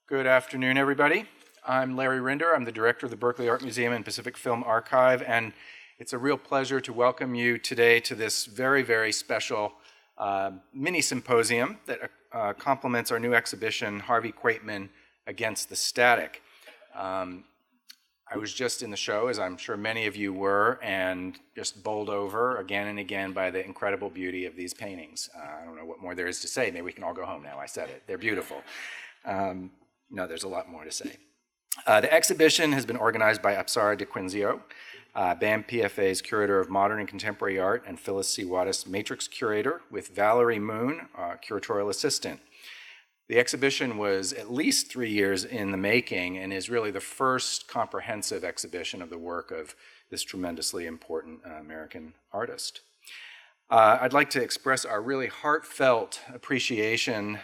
Good afternoon, everybody. I'm Larry Rinder. I'm the director of the Berkeley Art Museum and Pacific Film Archive, and it's a real pleasure to welcome you today to this very, very special mini symposium that complements our new exhibition, Harvey Quaytman Against the Static. I was just in the show, as I'm sure many of you were, and just bowled over again and again by the incredible beauty of these paintings. I don't know what more there is to say. Maybe we can all go home now. I said it. They're beautiful. No, there's a lot more to say. The exhibition has been organized by Apsara DiQuinzio, BAMPFA's Curator of Modern and Contemporary Art, and Phyllis C. Wattis MATRIX Curator, with Valerie Moon, Curatorial Assistant. The exhibition was at least 3 years in the making and is really the first comprehensive exhibition of the work of this tremendously important American artist. I'd like to express our really heartfelt appreciation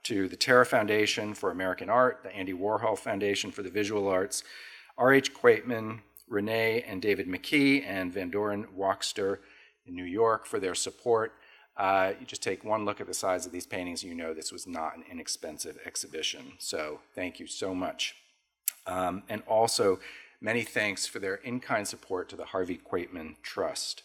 to the Terra Foundation for American Art, the Andy Warhol Foundation for the Visual Arts, R.H. Quaytman, Renee and David McKee, and Van Doren Wachter in New York for their support. You just take one look at the size of these paintings, and you know this was not an inexpensive exhibition. So thank you so much. And also, many thanks for their in-kind support to the Harvey Quaytman Trust.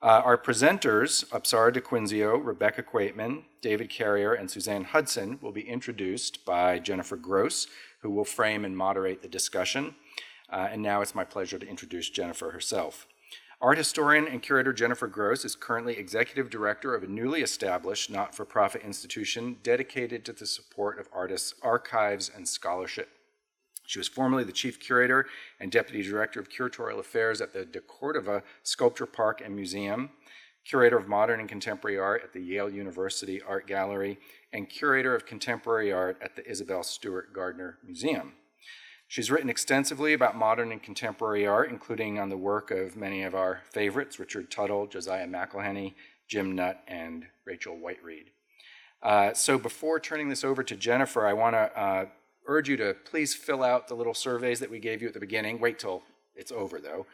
Our presenters, Apsara DiQuinzio, Rebecca Quaytman, David Carrier, and Suzanne Hudson, will be introduced by Jennifer Gross, who will frame and moderate the discussion. And now it's my pleasure to introduce Jennifer herself. Art historian and curator Jennifer Gross is currently executive director of a newly established not-for-profit institution dedicated to the support of artists' archives and scholarship. She was formerly the chief curator and deputy director of curatorial affairs at the De Cordova Sculpture Park and Museum, curator of modern and contemporary art at the Yale University Art Gallery, and curator of contemporary art at the Isabel Stewart Gardner Museum. She's written extensively about modern and contemporary art, including on the work of many of our favorites, Richard Tuttle, Josiah McElhenney, Jim Nutt, and Rachel Whiteread. So before turning this over to Jennifer, I want to urge you to please fill out the little surveys that we gave you at the beginning. Wait till it's over, though.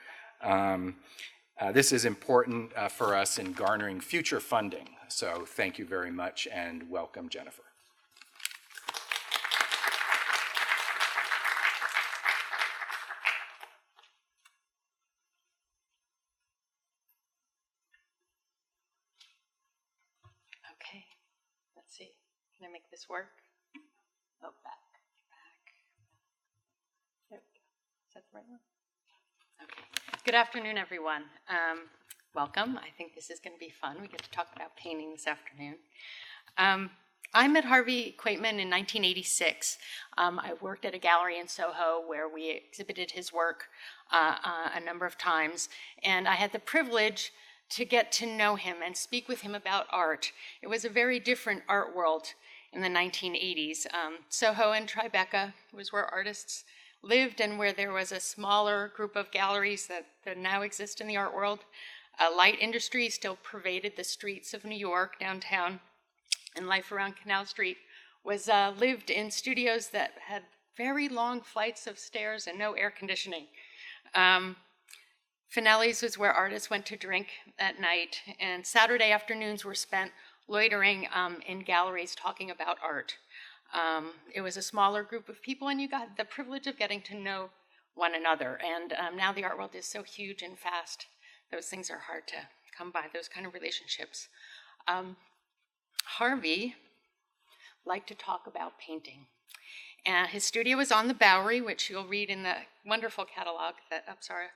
This is important for us in garnering future funding. So thank you very much, and welcome, Jennifer. Okay, let's see. Can I make this work? Oh, back. There we go. Is that the right one? Okay. Good afternoon, everyone. Welcome. I think this is going to be fun. We get to talk about painting this afternoon. I met Harvey Quaytman in 1986. I worked at a gallery in Soho where we exhibited his work a number of times, and I had the privilege to get to know him and speak with him about art. It was a very different art world in the 1980s. Soho and Tribeca was where artists lived and where there was a smaller group of galleries that now exist in the art world. Light industry still pervaded the streets of New York, downtown, and life around Canal Street was lived in studios that had very long flights of stairs and no air conditioning. Finales was where artists went to drink at night, and Saturday afternoons were spent loitering in galleries talking about art. It was a smaller group of people, and you got the privilege of getting to know one another. And now the art world is so huge and fast, those things are hard to come by, those kind of relationships. Harvey liked to talk about painting. His studio was on the Bowery, which you'll read in the wonderful catalog that Apsara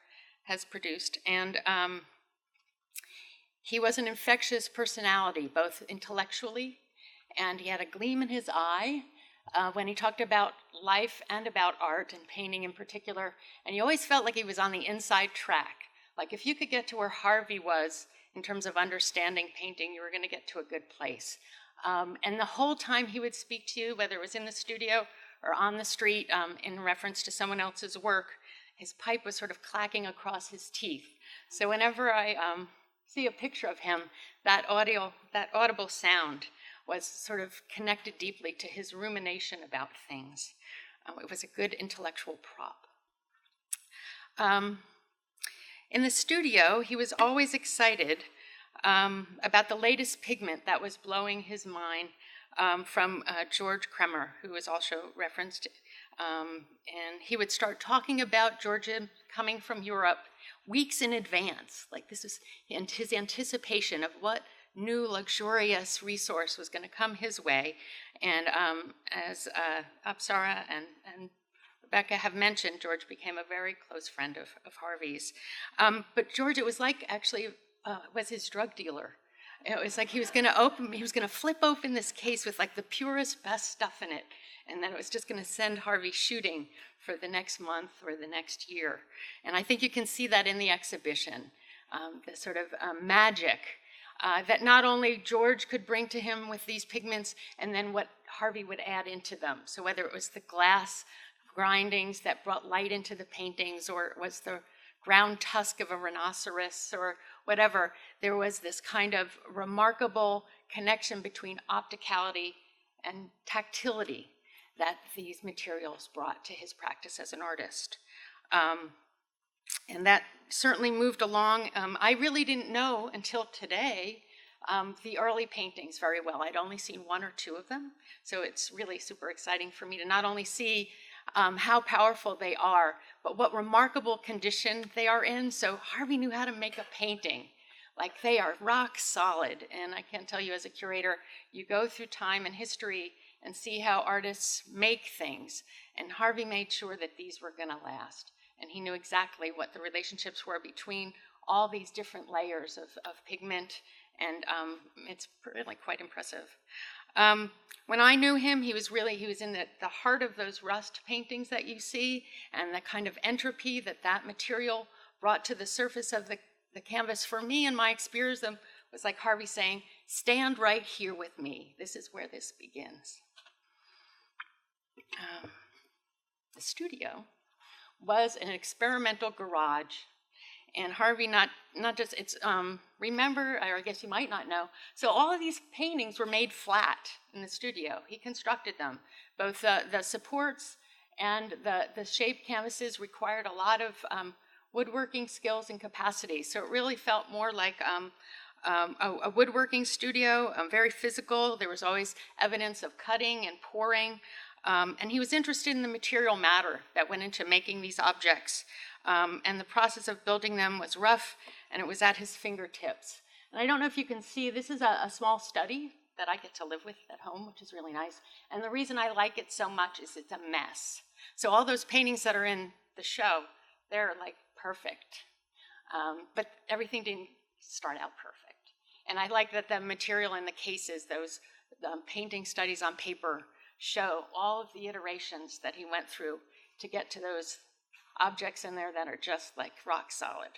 has produced. And he was an infectious personality, both intellectually, and he had a gleam in his eye when he talked about life and about art and painting in particular. And you always felt like he was on the inside track. Like if you could get to where Harvey was in terms of understanding painting, you were going to get to a good place. And the whole time he would speak to you, whether it was in the studio or on the street in reference to someone else's work, his pipe was sort of clacking across his teeth. So whenever I see a picture of him, that audible sound was sort of connected deeply to his rumination about things. It was a good intellectual prop. In the studio, he was always excited about the latest pigment that was blowing his mind from George Kremer, who was also referenced. And he would start talking about Georgia coming from Europe weeks in advance. Like this was his anticipation of what new luxurious resource was going to come his way. And as Apsara and Rebecca have mentioned, George became a very close friend of Harvey's. But George, it was like actually was his drug dealer. It was like he was going to flip open this case with like the purest, best stuff in it. And then it was just going to send Harvey shooting for the next month or the next year. And I think you can see that in the exhibition, the sort of magic that not only George could bring to him with these pigments and then what Harvey would add into them. So whether it was the glass grindings that brought light into the paintings, or it was the ground tusk of a rhinoceros or whatever, there was this kind of remarkable connection between opticality and tactility that these materials brought to his practice as an artist. And that certainly moved along. I really didn't know until today the early paintings very well. I'd only seen one or two of them, so it's really super exciting for me to not only see how powerful they are, but what remarkable condition they are in. So Harvey knew how to make a painting. Like they are rock solid. And I can tell you as a curator, you go through time and history and see how artists make things. And Harvey made sure that these were going to last. And he knew exactly what the relationships were between all these different layers of pigment. And it's really quite impressive. When I knew him, he was in the heart of those rust paintings that you see, and the kind of entropy that material brought to the surface of the canvas. For me, in my experience, was like Harvey saying, stand right here with me. This is where this begins. The studio was an experimental garage. And Harvey, not just, it's, remember, or I guess you might not know, so all of these paintings were made flat in the studio. He constructed them. Both the supports and the shaped canvases required a lot of woodworking skills and capacity. So it really felt more like a woodworking studio, very physical. There was always evidence of cutting and pouring. And he was interested in the material matter that went into making these objects. And the process of building them was rough, and it was at his fingertips. And I don't know if you can see, this is a small study that I get to live with at home, which is really nice. And the reason I like it so much is it's a mess. So all those paintings that are in the show, they're like perfect. But everything didn't start out perfect. And I like that the material in the cases, those painting studies on paper, show all of the iterations that he went through to get to those objects in there that are just like rock solid.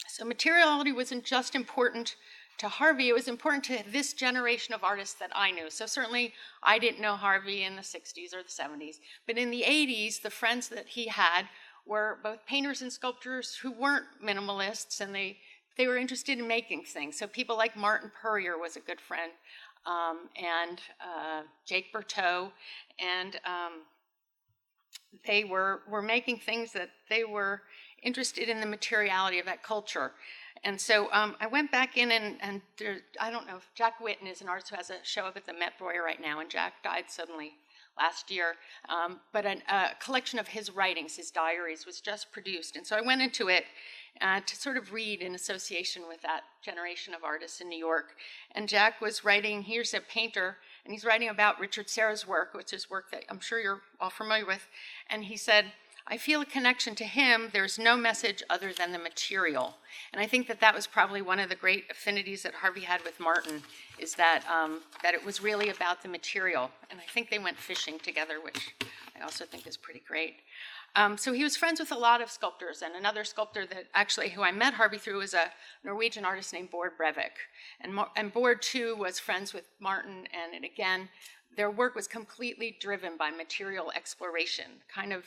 So materiality wasn't just important to Harvey, it was important to this generation of artists that I knew. So certainly I didn't know Harvey in the 60s or the 70s, but in the 80s, the friends that he had were both painters and sculptors who weren't minimalists, and they were interested in making things. So people like Martin Purrier was a good friend, and Jake Berteau, and they were making things that they were interested in the materiality of that culture. And so I went back in and there, I don't know if Jack Whitten is an artist who has a show up at the Met Breuer right now, and Jack died suddenly last year. But a collection of his writings, his diaries, was just produced. And so I went into it to sort of read in association with that generation of artists in New York. And Jack was writing, here's a painter, and he's writing about Richard Serra's work, which is work that I'm sure you're all familiar with. And he said, I feel a connection to him. There's no message other than the material. And I think that was probably one of the great affinities that Harvey had with Martin, is that, that it was really about the material. And I think they went fishing together, which I also think is pretty great. So he was friends with a lot of sculptors, and another sculptor that actually, who I met Harvey through, was a Norwegian artist named Bård Breivik. And Bård, too, was friends with Martin, and again, their work was completely driven by material exploration, kind of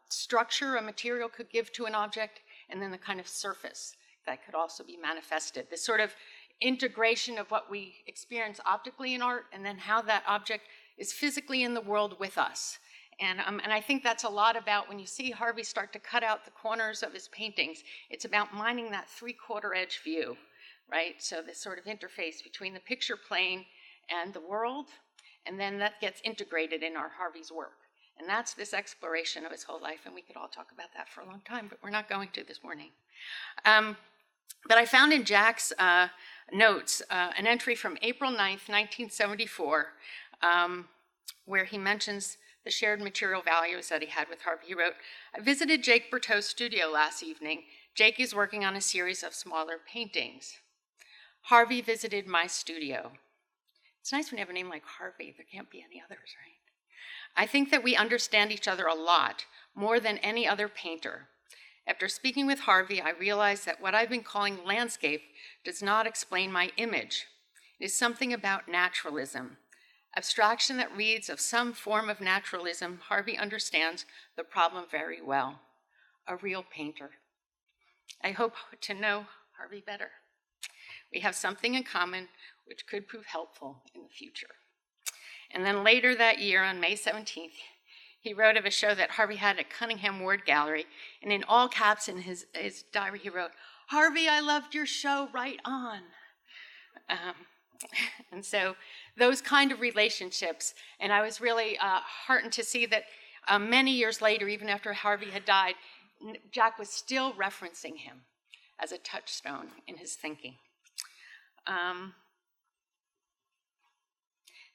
structure a material could give to an object, and then the kind of surface that could also be manifested. This sort of integration of what we experience optically in art, and then how that object is physically in the world with us. And I think that's a lot about when you see Harvey start to cut out the corners of his paintings, it's about mining that 3/4 edge view, right? So this sort of interface between the picture plane and the world, and then that gets integrated in our Harvey's work. And that's this exploration of his whole life, and we could all talk about that for a long time, but we're not going to this morning. But I found in Jack's notes an entry from April 9th, 1974, where he mentions the shared material values that he had with Harvey. He wrote, "I visited Jake Berteau's studio last evening. Jake is working on a series of smaller paintings. Harvey visited my studio." It's nice when you have a name like Harvey. There can't be any others, right? "I think that we understand each other a lot, more than any other painter. After speaking with Harvey, I realized that what I've been calling landscape does not explain my image. It is something about naturalism. Abstraction that reads of some form of naturalism. Harvey understands the problem very well. A real painter. I hope to know Harvey better. We have something in common which could prove helpful in the future." And then later that year, on May 17th, he wrote of a show that Harvey had at Cunningham Ward Gallery, and in all caps in his diary he wrote, "Harvey, I loved your show, right on." And so those kind of relationships, and I was really heartened to see that many years later, even after Harvey had died, Jack was still referencing him as a touchstone in his thinking.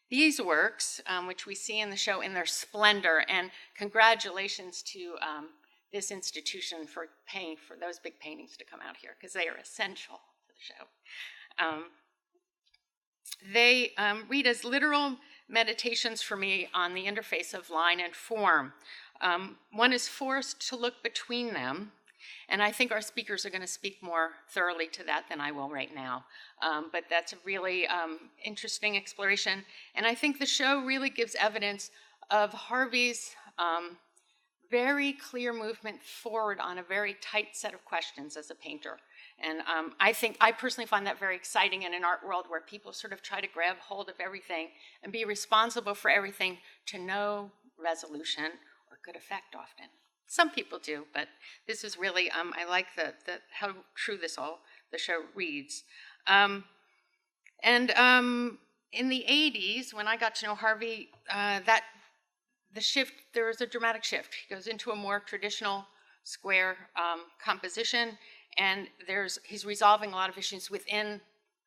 These works, which we see in the show in their splendor, and congratulations to this institution for paying for those big paintings to come out here, because they are essential to the show. They read as literal meditations for me on the interface of line and form. One is forced to look between them, and I think our speakers are going to speak more thoroughly to that than I will right now. But that's a really interesting exploration. And I think the show really gives evidence of Harvey's very clear movement forward on a very tight set of questions as a painter. And I personally find that very exciting in an art world where people sort of try to grab hold of everything and be responsible for everything to no resolution or good effect often. Some people do, but this is really, I like how true the show reads. In the 80s, when I got to know Harvey, there was a dramatic shift. He goes into a more traditional square composition, and he's resolving a lot of issues within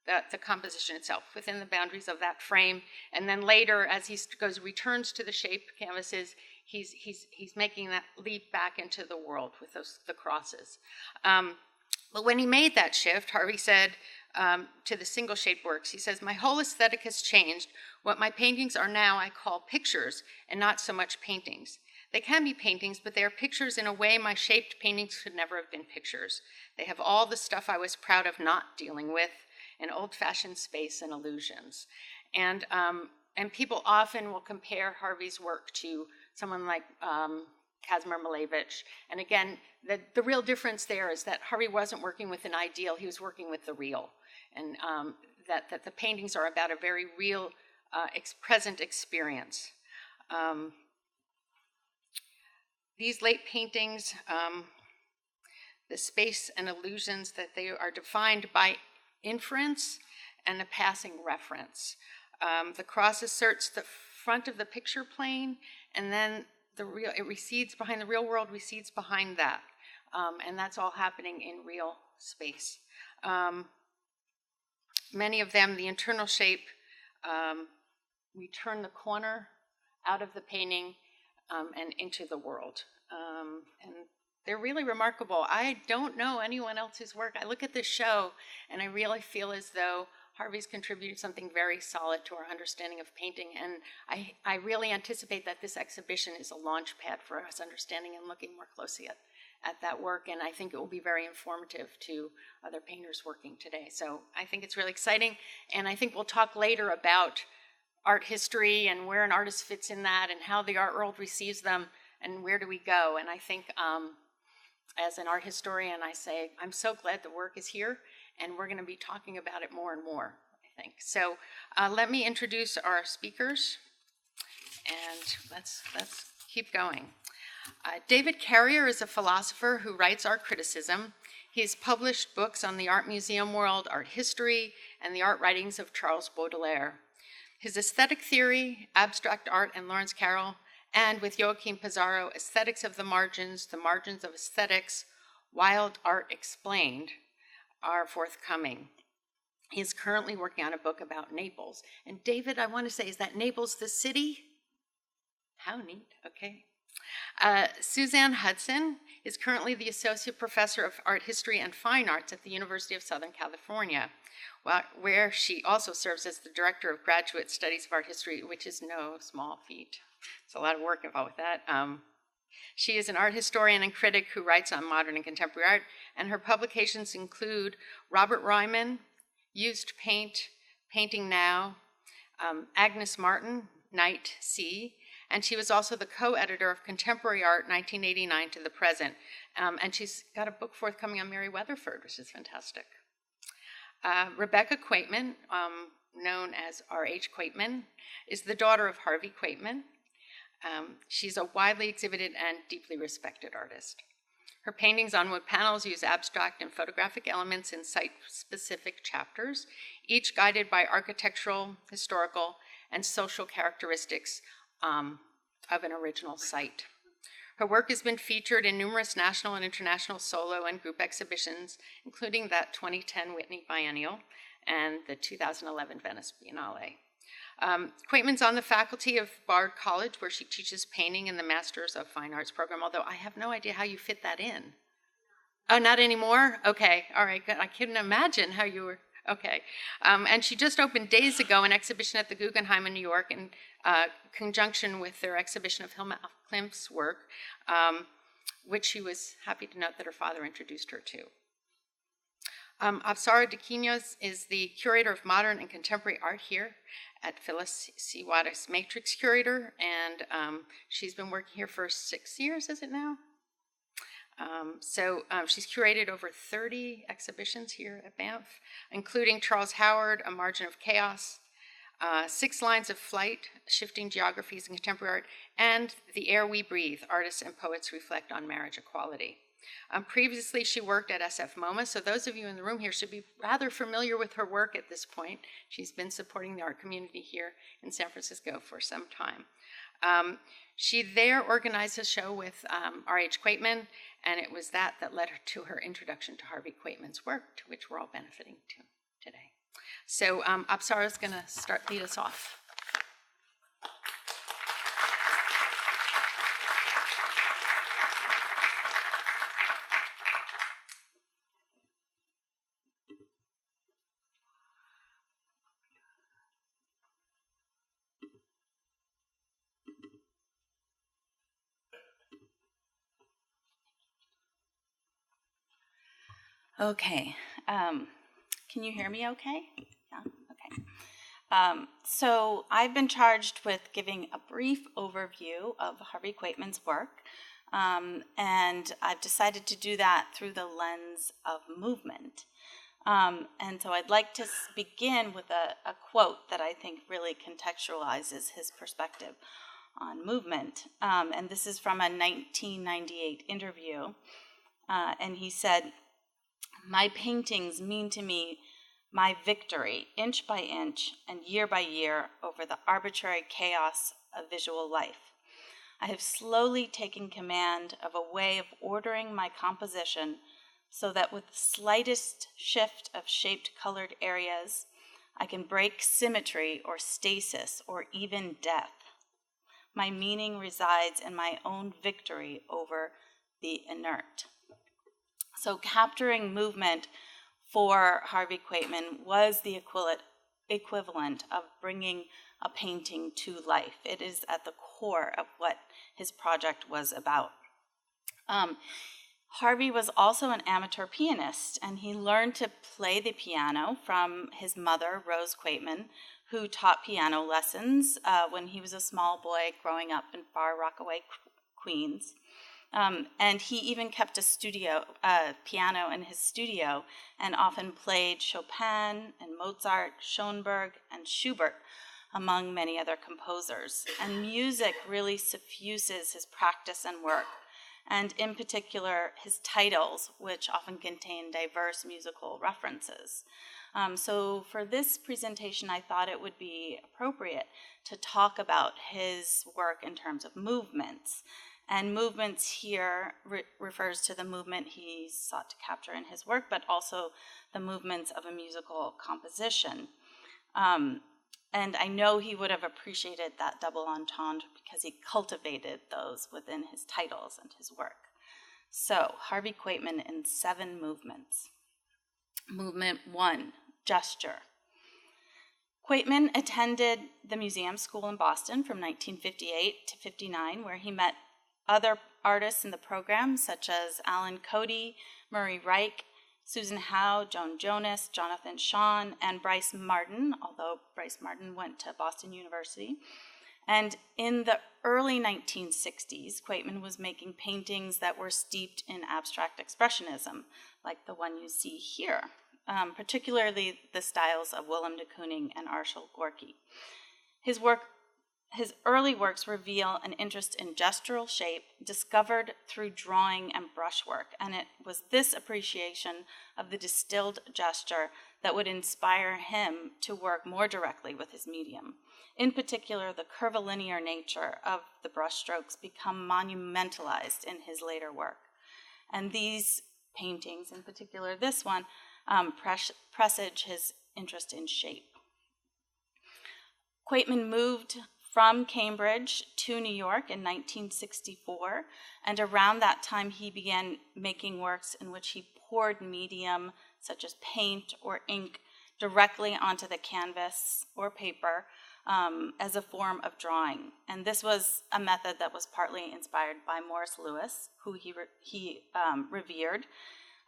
the composition itself, within the boundaries of that frame. And then later, as he returns to the shape canvases, he's making that leap back into the world with the crosses. But when he made that shift, Harvey said to the single shape works, he says, "My whole aesthetic has changed. What my paintings are now I call pictures and not so much paintings. They can be paintings, but they are pictures in a way my shaped paintings could never have been pictures. They have all the stuff I was proud of not dealing with, an old-fashioned space and illusions." And people often will compare Harvey's work to someone like Kazimir Malevich. And again, the real difference there is that Harvey wasn't working with an ideal, he was working with the real. And that the paintings are about a very real, present experience. These late paintings, the space and illusions, that they are defined by inference and a passing reference. The cross asserts the front of the picture plane, and then it recedes behind the real world, recedes behind that. And that's all happening in real space. Many of them, the internal shape, we turn the corner out of the painting and into the world. And they're really remarkable. I don't know anyone else's work. I look at this show and I really feel as though Harvey's contributed something very solid to our understanding of painting, and I really anticipate that this exhibition is a launch pad for us understanding and looking more closely at that work, and I think it will be very informative to other painters working today. So I think it's really exciting, and I think we'll talk later about art history and where an artist fits in that and how the art world receives them and where do we go. And I think as an art historian, I say, I'm so glad the work is here, and we're going to be talking about it more and more, I think. So let me introduce our speakers, and let's keep going. David Carrier is a philosopher who writes art criticism. He's published books on the art museum world, art history, and the art writings of Charles Baudelaire. His aesthetic theory, abstract art, and Lawrence Carroll, and with Joachim Pizarro, Aesthetics of the Margins of Aesthetics, Wild Art Explained, are forthcoming. He is currently working on a book about Naples. And David, I want to say, is that Naples the city? How neat, okay. Suzanne Hudson is currently the Associate Professor of Art History and Fine Arts at the University of Southern California, where she also serves as the Director of Graduate Studies of Art History, which is no small feat. There's a lot of work involved with that. She is an art historian and critic who writes on modern and contemporary art, and her publications include Robert Ryman, Used Paint, Painting Now, Agnes Martin, Night C, and she was also the co-editor of Contemporary Art 1989 to the present. And she's got a book forthcoming on Mary Weatherford, which is fantastic. Rebecca Quaytman, known as R.H. Quaytman, is the daughter of Harvey Quaytman. She's a widely exhibited and deeply respected artist. Her paintings on wood panels use abstract and photographic elements in site-specific chapters, each guided by architectural, historical, and social characteristics of an original site. Her work has been featured in numerous national and international solo and group exhibitions, including that 2010 Whitney Biennial and the 2011 Venice Biennale. Quaytman's on the faculty of Bard College, where she teaches painting in the Masters of Fine Arts program, although I have no idea how you fit that in. Oh, not anymore? Okay, all right, good. I couldn't imagine how you were, okay. And she just opened days ago an exhibition at the Guggenheim in New York in conjunction with their exhibition of Hilma af Klimt's work, which she was happy to note that her father introduced her to. Apsara DiQuinzio is the curator of modern and contemporary art here at Phyllis C. Wattis MATRIX Curator, and she's been working here for 6 years, is it now? She's curated over 30 exhibitions here at BAMF, including Charles Howard, A Margin of Chaos, 6 Lines of Flight, Shifting Geographies in Contemporary Art, and The Air We Breathe, Artists and Poets Reflect on Marriage Equality. Previously, she worked at SF MoMA, so those of you in the room here should be rather familiar with her work at this point. She's been supporting the art community here in San Francisco for some time. She there organized a show with R.H. Quaytman, and it was that led her to her introduction to Harvey Quaytman's work, to which we're all benefiting today. So Apsara's going to lead us off. Okay, can you hear me okay? Yeah, okay. So I've been charged with giving a brief overview of Harvey Quaytman's work, and I've decided to do that through the lens of movement. And so I'd like to begin with a quote that I think really contextualizes his perspective on movement. And this is from a 1998 interview, and he said, "My paintings mean to me my victory, inch by inch and year by year, over the arbitrary chaos of visual life. I have slowly taken command of a way of ordering my composition so that with the slightest shift of shaped colored areas, I can break symmetry or stasis or even death. My meaning resides in my own victory over the inert." So capturing movement for Harvey Quaytman was the equivalent of bringing a painting to life. It is at the core of what his project was about. Harvey was also an amateur pianist, and he learned to play the piano from his mother, Rose Quaytman, who taught piano lessons when he was a small boy growing up in Far Rockaway, Queens. And he even kept a piano in his studio and often played Chopin and Mozart, Schoenberg, and Schubert, among many other composers. And music really suffuses his practice and work. and in particular his titles, which often contain diverse musical references. So for this presentation, I thought it would be appropriate to talk about his work in terms of movements. And movements here refers to the movement he sought to capture in his work, but also the movements of a musical composition. And I know he would have appreciated that double entendre because he cultivated those within his titles and his work. So, Harvey Quaytman in 7 movements. Movement 1, gesture. Quaytman attended the museum school in Boston from 1958 to 59, where he met other artists in the program, such as Alan Cody, Murray Reich, Susan Howe, Joan Jonas, Jonathan Shawn, and Bryce Martin, although Bryce Martin went to Boston University. And in the early 1960s, Quaytman was making paintings that were steeped in abstract expressionism, like the one you see here, particularly the styles of Willem de Kooning and Arshile Gorky. His early works reveal an interest in gestural shape discovered through drawing and brushwork, and it was this appreciation of the distilled gesture that would inspire him to work more directly with his medium. In particular, the curvilinear nature of the brushstrokes become monumentalized in his later work. And these paintings, in particular this one, presage his interest in shape. Quaytman moved from Cambridge to New York in 1964, and around that time he began making works in which he poured medium, such as paint or ink, directly onto the canvas or paper as a form of drawing. And this was a method that was partly inspired by Morris Louis, who he revered,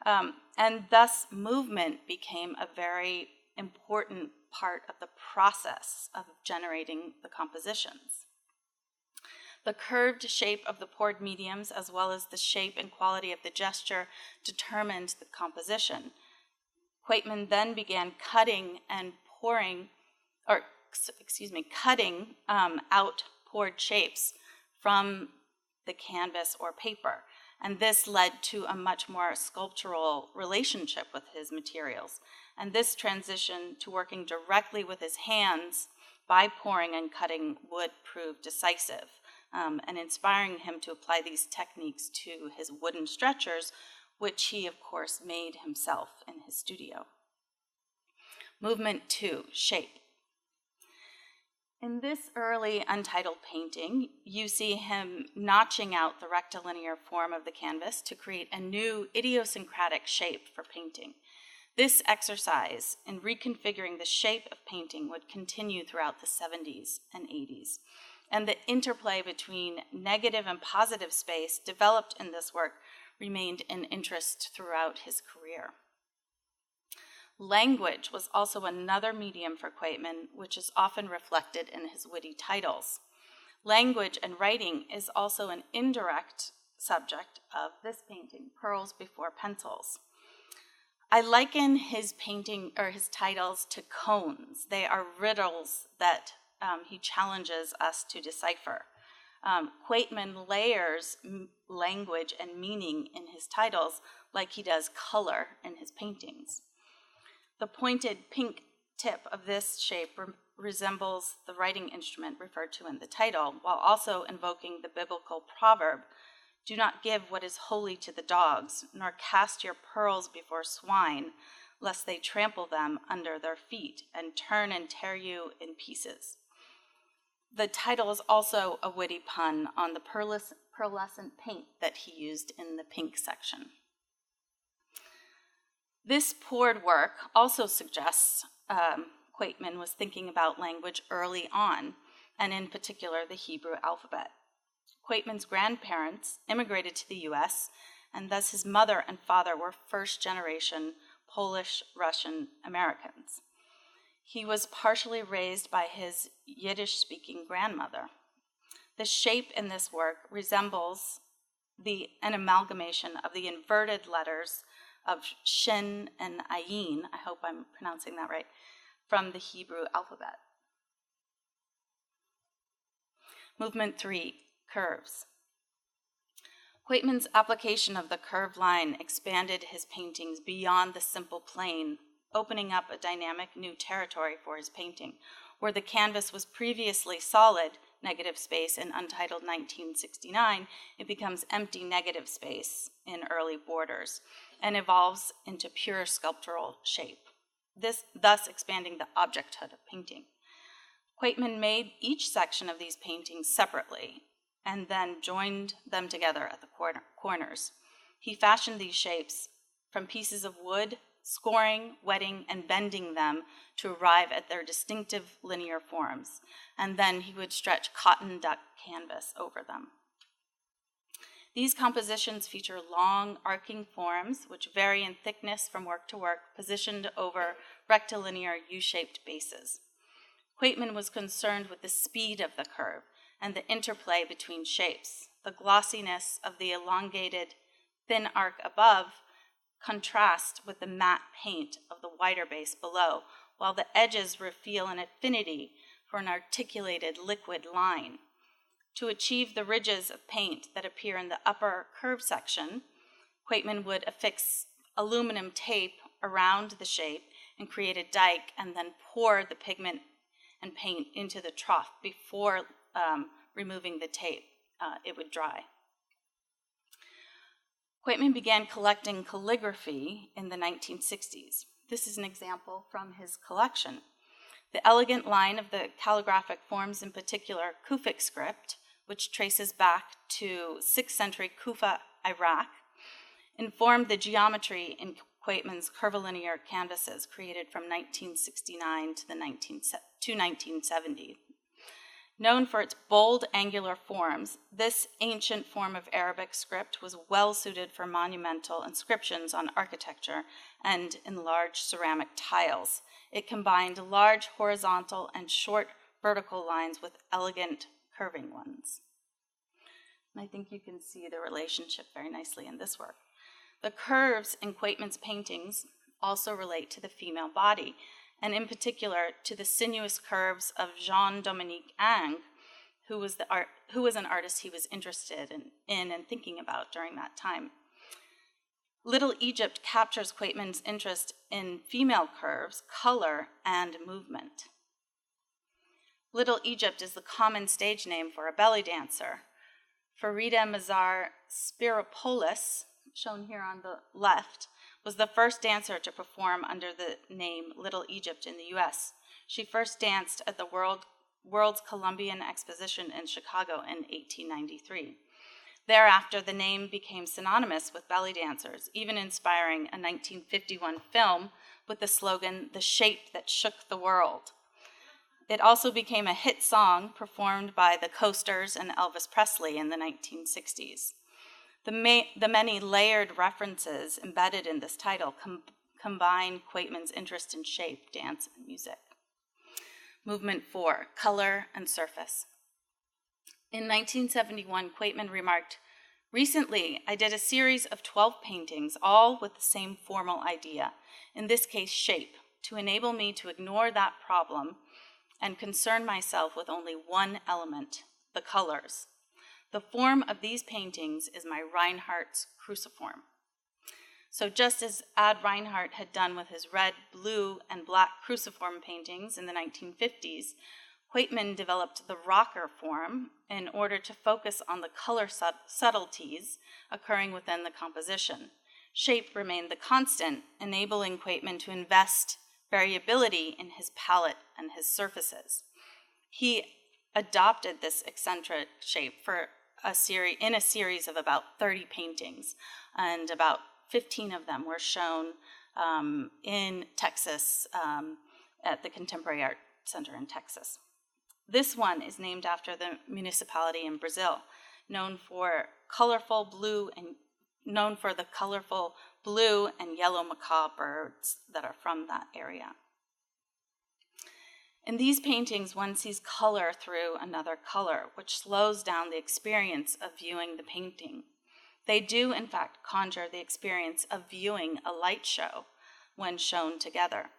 and thus movement became a very important part of the process of generating the compositions. The curved shape of the poured mediums, as well as the shape and quality of the gesture, determined the composition. Quaytman then began cutting out poured shapes from the canvas or paper. And this led to a much more sculptural relationship with his materials. And this transition to working directly with his hands by pouring and cutting would prove decisive, and inspiring him to apply these techniques to his wooden stretchers, which he, of course, made himself in his studio. Movement 2, shape. In this early untitled painting, you see him notching out the rectilinear form of the canvas to create a new idiosyncratic shape for painting. This exercise in reconfiguring the shape of painting would continue throughout the 70s and 80s. And the interplay between negative and positive space developed in this work remained an interest throughout his career. Language was also another medium for Quaytman, which is often reflected in his witty titles. Language and writing is also an indirect subject of this painting, Pearls Before Pencils. I liken his painting or his titles to cones. They are riddles that he challenges us to decipher. Quaytman layers language and meaning in his titles like he does color in his paintings. The pointed pink tip of this shape resembles the writing instrument referred to in the title, while also invoking the biblical proverb, "Do not give what is holy to the dogs, nor cast your pearls before swine, lest they trample them under their feet and turn and tear you in pieces." The title is also a witty pun on the pearlescent paint that he used in the pink section. This poured work also suggests Quaytman was thinking about language early on, and in particular the Hebrew alphabet. Quaytman's grandparents immigrated to the US, and thus his mother and father were first-generation Polish, Russian Americans. He was partially raised by his Yiddish-speaking grandmother. The shape in this work resembles an amalgamation of the inverted letters of Shin and Ayin, I hope I'm pronouncing that right, from the Hebrew alphabet. Movement 3, curves. Quaytman's application of the curved line expanded his paintings beyond the simple plane, opening up a dynamic new territory for his painting. Where the canvas was previously solid, negative space in Untitled 1969, it becomes empty negative space in early borders and evolves into pure sculptural shape, thus expanding the objecthood of painting. Quaytman made each section of these paintings separately and then joined them together at the corners. He fashioned these shapes from pieces of wood, scoring, wetting, and bending them to arrive at their distinctive linear forms, and then he would stretch cotton duck canvas over them. These compositions feature long, arcing forms which vary in thickness from work to work, positioned over rectilinear U-shaped bases. Quaytman was concerned with the speed of the curve and the interplay between shapes. The glossiness of the elongated, thin arc above contrast with the matte paint of the wider base below, while the edges reveal an affinity for an articulated liquid line. To achieve the ridges of paint that appear in the upper curve section, Quaytman would affix aluminum tape around the shape and create a dike, and then pour the pigment and paint into the trough before removing the tape. It would dry. Quaytman began collecting calligraphy in the 1960s. This is an example from his collection. The elegant line of the calligraphic forms, in particular Kufic script, which traces back to 6th century Kufa, Iraq, informed the geometry in Quaytman's curvilinear canvases created from 1969 to 1970. Known for its bold, angular forms, this ancient form of Arabic script was well suited for monumental inscriptions on architecture and in large ceramic tiles. It combined large horizontal and short vertical lines with elegant curving ones. And I think you can see the relationship very nicely in this work. The curves in Quaytman's paintings also relate to the female body, and in particular to the sinuous curves of Jean-Dominique Ingres, who was an artist he was interested in and thinking about during that time. Little Egypt captures Quaytman's interest in female curves, color, and movement. Little Egypt is the common stage name for a belly dancer. Farida Mazar Spiropoulos, shown here on the left, was the first dancer to perform under the name Little Egypt in the US. She first danced at the World's Columbian Exposition in Chicago in 1893. Thereafter, the name became synonymous with belly dancers, even inspiring a 1951 film with the slogan, "The Shape That Shook the World." It also became a hit song performed by the Coasters and Elvis Presley in the 1960s. The many layered references embedded in this title combine Quaytman's interest in shape, dance, and music. Movement 4, color and surface. In 1971, Quaytman remarked, "Recently, I did a series of 12 paintings, all with the same formal idea, in this case shape, to enable me to ignore that problem and concern myself with only one element, the colors. The form of these paintings is my Reinhardt's cruciform." So just as Ad Reinhardt had done with his red, blue, and black cruciform paintings in the 1950s, Quaytman developed the rocker form in order to focus on the color subtleties occurring within the composition. Shape remained the constant, enabling Quaytman to invest variability in his palette and his surfaces. He adopted this eccentric shape for in a series of about 30 paintings, and about 15 of them were shown in Texas at the Contemporary Art Center in Texas. This one is named after the municipality in Brazil, known for the colorful blue and yellow macaw birds that are from that area. In these paintings, one sees color through another color, which slows down the experience of viewing the painting. They do, in fact, conjure the experience of viewing a light show when shown together.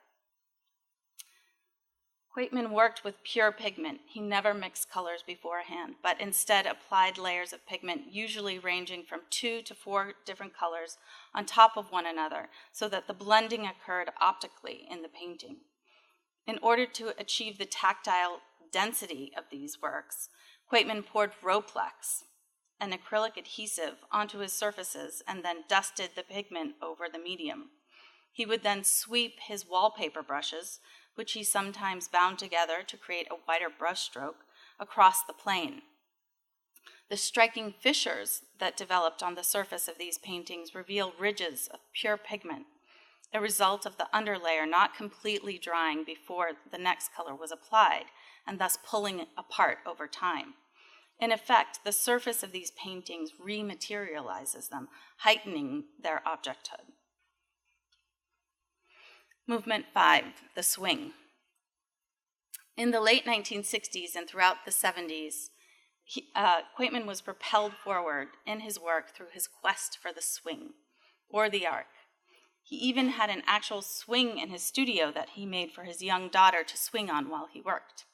Quaytman worked with pure pigment. He never mixed colors beforehand, but instead applied layers of pigment, usually ranging from 2 to 4 different colors on top of one another, so that the blending occurred optically in the painting. In order to achieve the tactile density of these works, Quaytman poured Roplex, an acrylic adhesive, onto his surfaces and then dusted the pigment over the medium. He would then sweep his wallpaper brushes, which he sometimes bound together to create a wider brushstroke, across the plane. The striking fissures that developed on the surface of these paintings reveal ridges of pure pigment, a result of the underlayer not completely drying before the next color was applied, and thus pulling apart over time. In effect, the surface of these paintings rematerializes them, heightening their objecthood. Movement 5, the swing. In the late 1960s and throughout the 70s, Quaytman was propelled forward in his work through his quest for the swing, or the arc. He even had an actual swing in his studio that he made for his young daughter to swing on while he worked.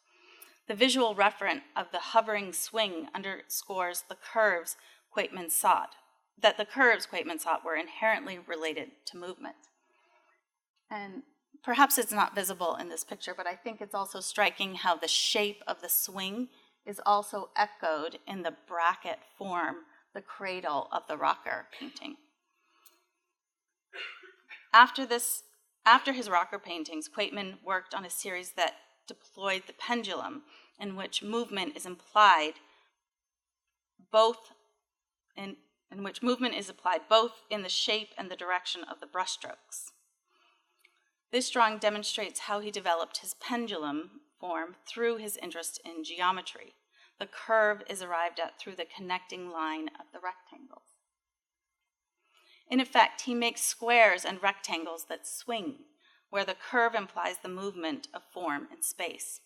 The visual referent of the hovering swing underscores the curves Quaytman sought, were inherently related to movement. And perhaps it's not visible in this picture, but I think it's also striking how the shape of the swing is also echoed in the bracket form, the cradle of the rocker painting. After his rocker paintings, Quaytman worked on a series that deployed the pendulum, in which movement is applied both in the shape and the direction of the brushstrokes. This drawing demonstrates how he developed his pendulum form through his interest in geometry. The curve is arrived at through the connecting line of the rectangles. In effect, he makes squares and rectangles that swing, where the curve implies the movement of form in space.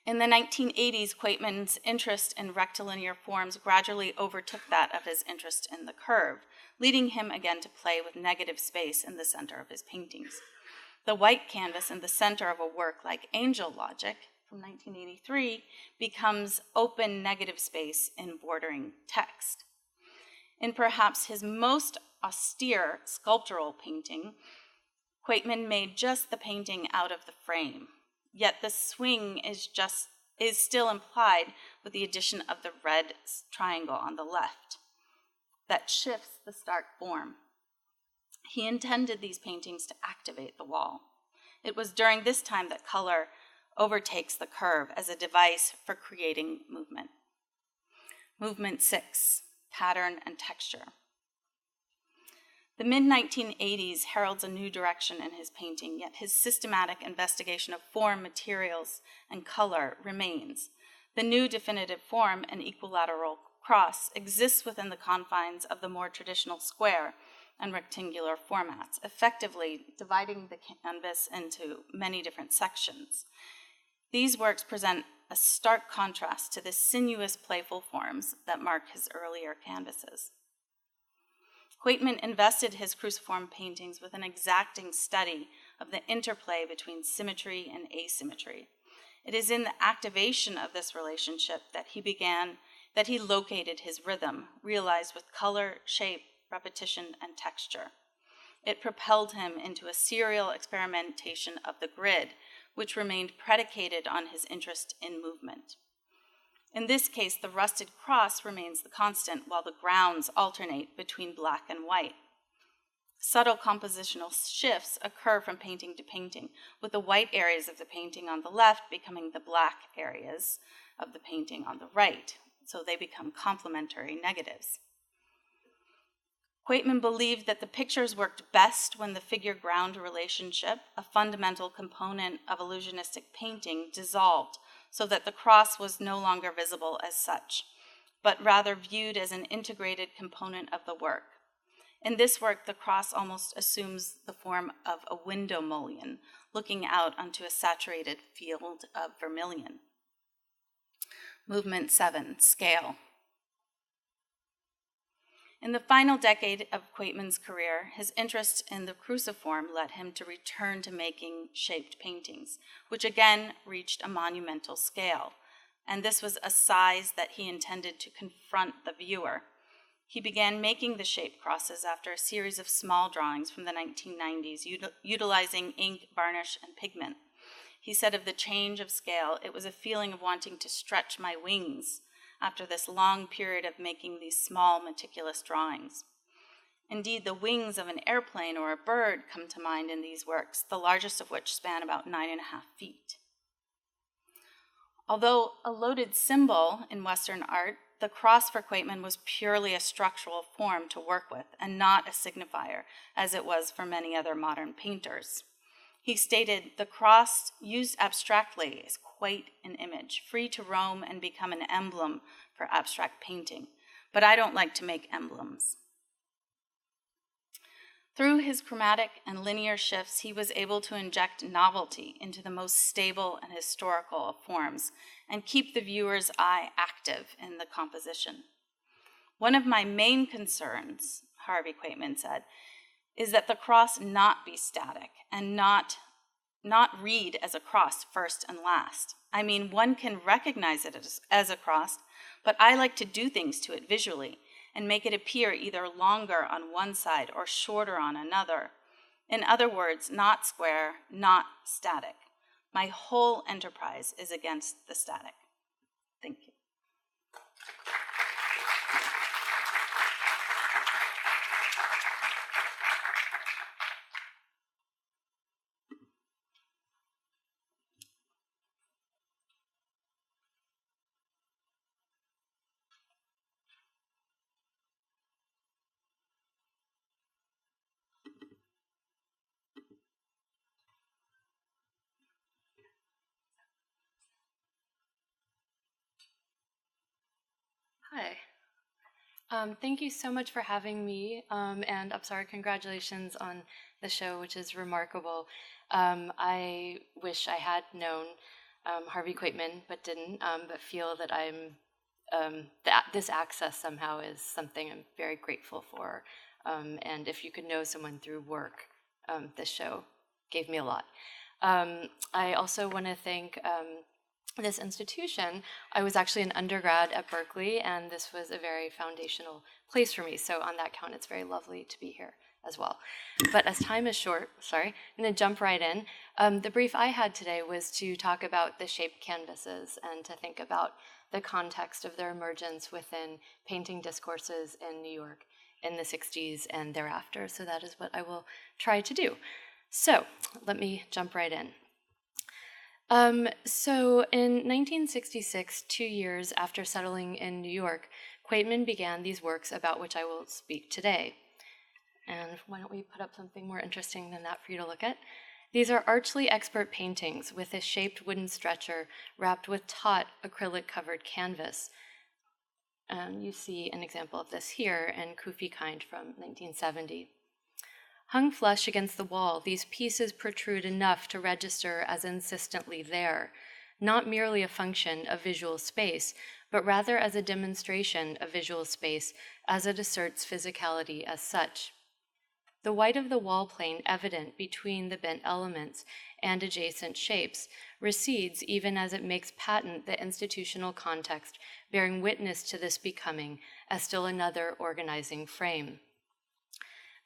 In the 1980s, Quaytman's interest in rectilinear forms gradually overtook that of his interest in the curve, leading him again to play with negative space in the center of his paintings. The white canvas in the center of a work like Angel Logic from 1983 becomes open negative space in bordering text. In perhaps his most austere sculptural painting, Quaytman made just the painting out of the frame, yet the swing is still implied with the addition of the red triangle on the left that shifts the stark form. He intended these paintings to activate the wall. It was during this time that color overtakes the curve as a device for creating movement. Movement 6, pattern and texture. The mid-1980s heralds a new direction in his painting, yet his systematic investigation of form, materials, and color remains. The new definitive form, an equilateral cross, exists within the confines of the more traditional square and rectangular formats, effectively dividing the canvas into many different sections. These works present a stark contrast to the sinuous, playful forms that mark his earlier canvases. Quaytman invested his cruciform paintings with an exacting study of the interplay between symmetry and asymmetry. It is in the activation of this relationship that he located his rhythm, realized with color, shape, repetition, and texture. It propelled him into a serial experimentation of the grid, which remained predicated on his interest in movement. In this case, the rusted cross remains the constant, while the grounds alternate between black and white. Subtle compositional shifts occur from painting to painting, with the white areas of the painting on the left becoming the black areas of the painting on the right, so they become complementary negatives. Quaytman believed that the pictures worked best when the figure-ground relationship, a fundamental component of illusionistic painting, dissolved, so that the cross was no longer visible as such, but rather viewed as an integrated component of the work. In this work, the cross almost assumes the form of a window mullion, looking out onto a saturated field of vermilion. Movement 7, scale. In the final decade of Quaytman's career, his interest in the cruciform led him to return to making shaped paintings, which again reached a monumental scale. And this was a size that he intended to confront the viewer. He began making the shaped crosses after a series of small drawings from the 1990s, utilizing ink, varnish, and pigment. He said of the change of scale, it was a feeling of wanting to stretch my wings after this long period of making these small, meticulous drawings. Indeed, the wings of an airplane or a bird come to mind in these works, the largest of which span about 9.5 feet. Although a loaded symbol in Western art, the cross for Quaytman was purely a structural form to work with and not a signifier, as it was for many other modern painters. He stated, "The cross used abstractly is quite an image, free to roam and become an emblem for abstract painting, but I don't like to make emblems." Through his chromatic and linear shifts, he was able to inject novelty into the most stable and historical of forms and keep the viewer's eye active in the composition. "One of my main concerns," Harvey Quaytman said, "is that the cross not be static and not read as a cross first and last. I mean, one can recognize it as a cross, but I like to do things to it visually and make it appear either longer on one side or shorter on another. In other words, not square, not static. My whole enterprise is against the static." Thank you. Hi. Thank you so much for having me, and Apsara, congratulations on the show, which is remarkable. I wish I had known Harvey Quaytman, but didn't, but feel that this access somehow is something I'm very grateful for. And if you could know someone through work, this show gave me a lot. I also want to thank this institution. I was actually an undergrad at Berkeley, and this was a very foundational place for me. So on that count, it's very lovely to be here as well. But as time is short, I'm going to jump right in. The brief I had today was to talk about the shaped canvases and to think about the context of their emergence within painting discourses in New York in the 60s and thereafter. So that is what I will try to do. So let me jump right in. So in 1966, 2 years after settling in New York, Quaytman began these works about which I will speak today. And why don't we put up something more interesting than that for you to look at? These are archly expert paintings with a shaped wooden stretcher wrapped with taut acrylic-covered canvas. And you see an example of this here in Kufi Kind from 1970. Hung flush against the wall, these pieces protrude enough to register as insistently there, not merely a function of visual space, but rather as a demonstration of visual space as it asserts physicality as such. The white of the wall plane evident between the bent elements and adjacent shapes recedes even as it makes patent the institutional context bearing witness to this becoming as still another organizing frame.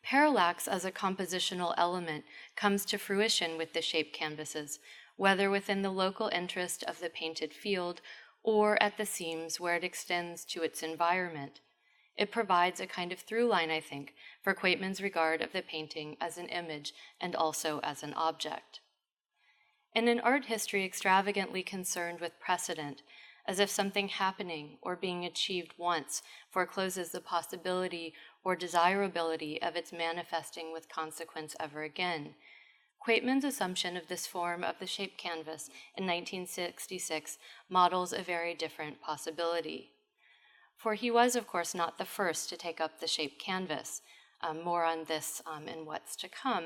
Parallax as a compositional element comes to fruition with the shaped canvases, whether within the local interest of the painted field or at the seams where it extends to its environment. It provides a kind of through line, I think, for Quaytman's regard of the painting as an image and also as an object. In an art history extravagantly concerned with precedent, as if something happening or being achieved once forecloses the possibility or desirability of its manifesting with consequence ever again. Quaytman's assumption of this form of the shaped canvas in 1966 models a very different possibility. For he was, of course, not the first to take up the shaped canvas, more on this in what's to come,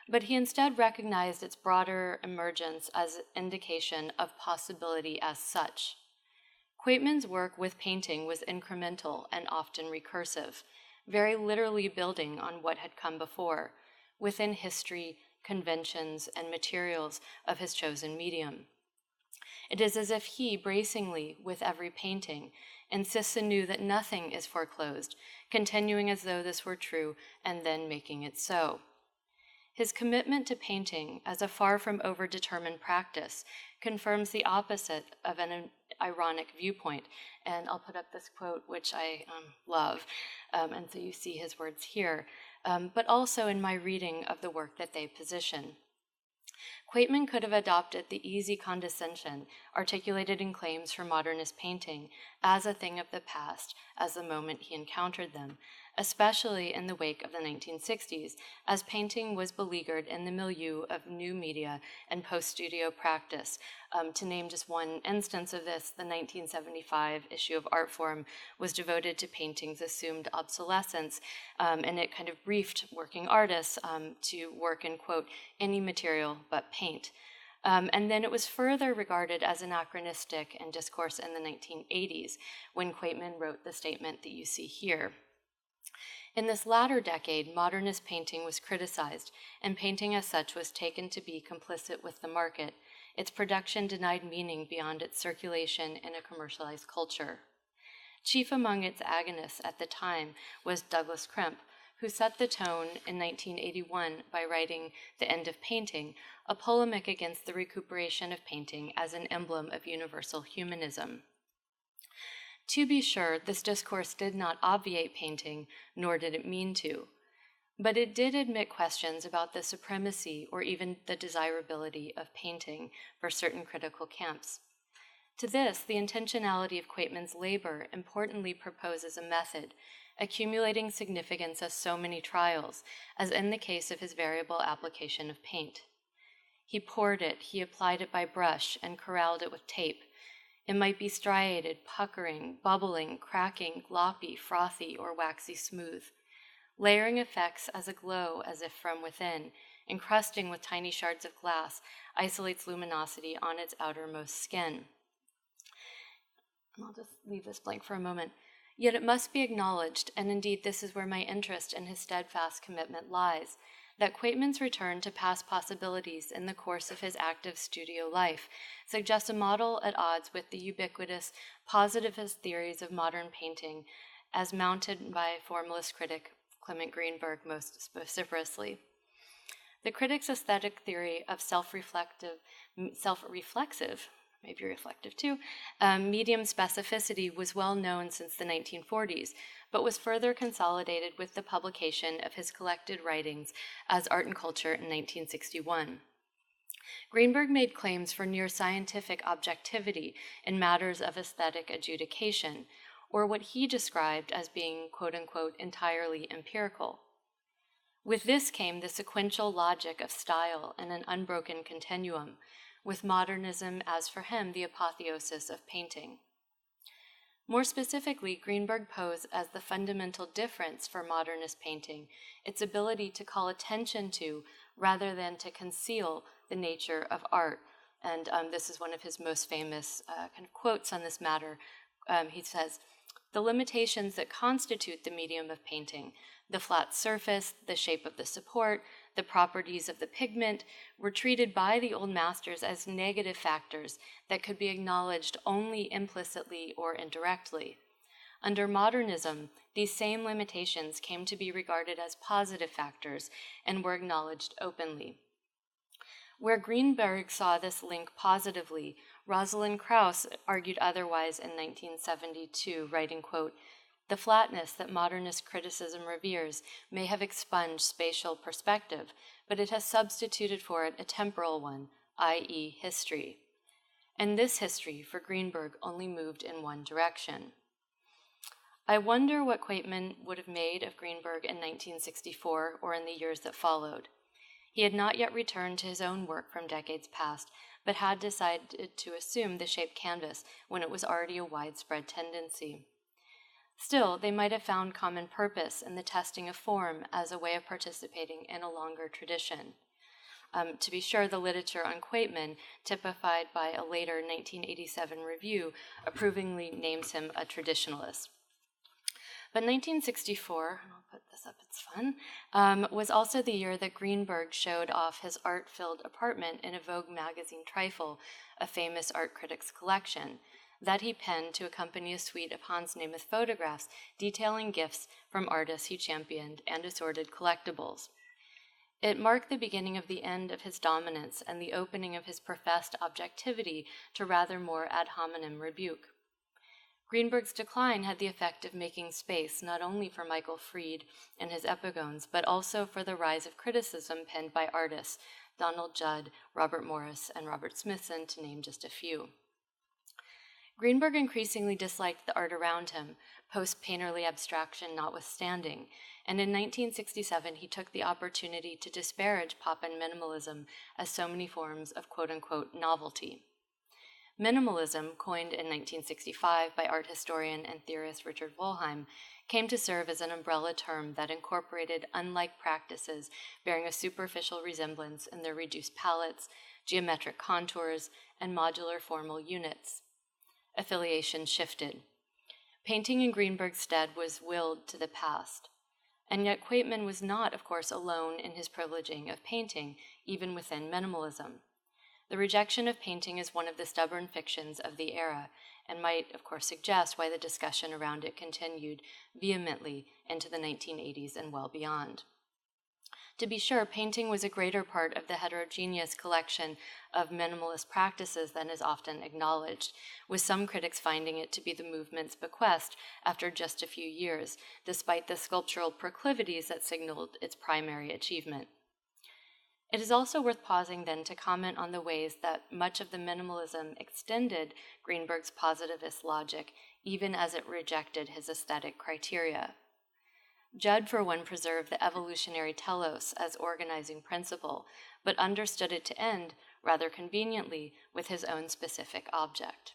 but he instead recognized its broader emergence as an indication of possibility as such. Quaytman's work with painting was incremental and often recursive, very literally building on what had come before, within history, conventions, and materials of his chosen medium. It is as if he, bracingly, with every painting, insists anew that nothing is foreclosed, continuing as though this were true, and then making it so. His commitment to painting as a far from overdetermined practice confirms the opposite of an ironic viewpoint. And I'll put up this quote, which I love, and so you see his words here, but also in my reading of the work that they position. Quaytman could have adopted the easy condescension articulated in claims for modernist painting as a thing of the past as the moment he encountered them, especially in the wake of the 1960s, as painting was beleaguered in the milieu of new media and post-studio practice. To name just one instance of this, the 1975 issue of Artforum was devoted to painting's assumed obsolescence, and it kind of briefed working artists to work in, quote, any material but paint. And then it was further regarded as anachronistic in discourse in the 1980s, when Quaytman wrote the statement that you see here. In this latter decade, modernist painting was criticized, and painting as such was taken to be complicit with the market, its production denied meaning beyond its circulation in a commercialized culture. Chief among its agonists at the time was Douglas Crimp, who set the tone in 1981 by writing The End of Painting, a polemic against the recuperation of painting as an emblem of universal humanism. To be sure, this discourse did not obviate painting, nor did it mean to, but it did admit questions about the supremacy or even the desirability of painting for certain critical camps. To this, the intentionality of Quaytman's labor importantly proposes a method, accumulating significance as so many trials, as in the case of his variable application of paint. He poured it, he applied it by brush, and corralled it with tape. It might be striated, puckering, bubbling, cracking, gloppy, frothy, or waxy smooth. Layering effects as a glow as if from within, encrusting with tiny shards of glass, isolates luminosity on its outermost skin. And I'll just leave this blank for a moment. Yet it must be acknowledged, and indeed this is where my interest in his steadfast commitment lies, that Quaytman's return to past possibilities in the course of his active studio life suggests a model at odds with the ubiquitous positivist theories of modern painting as mounted by formalist critic Clement Greenberg most vociferously. The critic's aesthetic theory of self-reflexive, maybe reflective too, medium specificity was well known since the 1940s, but was further consolidated with the publication of his collected writings as Art and Culture in 1961. Greenberg made claims for near scientific objectivity in matters of aesthetic adjudication, or what he described as being, quote-unquote, entirely empirical. With this came the sequential logic of style and an unbroken continuum, with modernism as for him the apotheosis of painting. More specifically, Greenberg posed as the fundamental difference for modernist painting, its ability to call attention to, rather than to conceal, the nature of art. And this is one of his most famous kind of quotes on this matter. He says, "The limitations that constitute the medium of painting, the flat surface, the shape of the support, the properties of the pigment, were treated by the old masters as negative factors that could be acknowledged only implicitly or indirectly. Under modernism, these same limitations came to be regarded as positive factors and were acknowledged openly." Where Greenberg saw this link positively, Rosalind Krauss argued otherwise in 1972, writing, quote, "The flatness that modernist criticism reveres may have expunged spatial perspective, but it has substituted for it a temporal one, i.e. history. And this history, for Greenberg, only moved in one direction." I wonder what Quaytman would have made of Greenberg in 1964 or in the years that followed. He had not yet returned to his own work from decades past, but had decided to assume the shape canvas when it was already a widespread tendency. Still, they might have found common purpose in the testing of form as a way of participating in a longer tradition. To be sure, the literature on Quaytman, typified by a later 1987 review, approvingly names him a traditionalist. But 1964, and I'll put this up, it's fun, was also the year that Greenberg showed off his art-filled apartment in a Vogue magazine trifle, a famous art critic's collection, that he penned to accompany a suite of Hans Nemeth photographs detailing gifts from artists he championed and assorted collectibles. It marked the beginning of the end of his dominance and the opening of his professed objectivity to rather more ad hominem rebuke. Greenberg's decline had the effect of making space not only for Michael Fried and his epigones, but also for the rise of criticism penned by artists, Donald Judd, Robert Morris, and Robert Smithson, to name just a few. Greenberg increasingly disliked the art around him, post-painterly abstraction notwithstanding, and in 1967 he took the opportunity to disparage pop and minimalism as so many forms of quote-unquote novelty. Minimalism, coined in 1965 by art historian and theorist Richard Wollheim, came to serve as an umbrella term that incorporated unlike practices bearing a superficial resemblance in their reduced palettes, geometric contours, and modular formal units. Affiliation shifted. Painting in Greenberg's stead was willed to the past. And yet Quaytman was not, of course, alone in his privileging of painting, even within minimalism. The rejection of painting is one of the stubborn fictions of the era, and might, of course, suggest why the discussion around it continued vehemently into the 1980s and well beyond. To be sure, painting was a greater part of the heterogeneous collection of minimalist practices than is often acknowledged, with some critics finding it to be the movement's bequest after just a few years, despite the sculptural proclivities that signaled its primary achievement. It is also worth pausing then to comment on the ways that much of the minimalism extended Greenberg's positivist logic, even as it rejected his aesthetic criteria. Judd, for one, preserved the evolutionary telos as organizing principle, but understood it to end, rather conveniently, with his own specific object.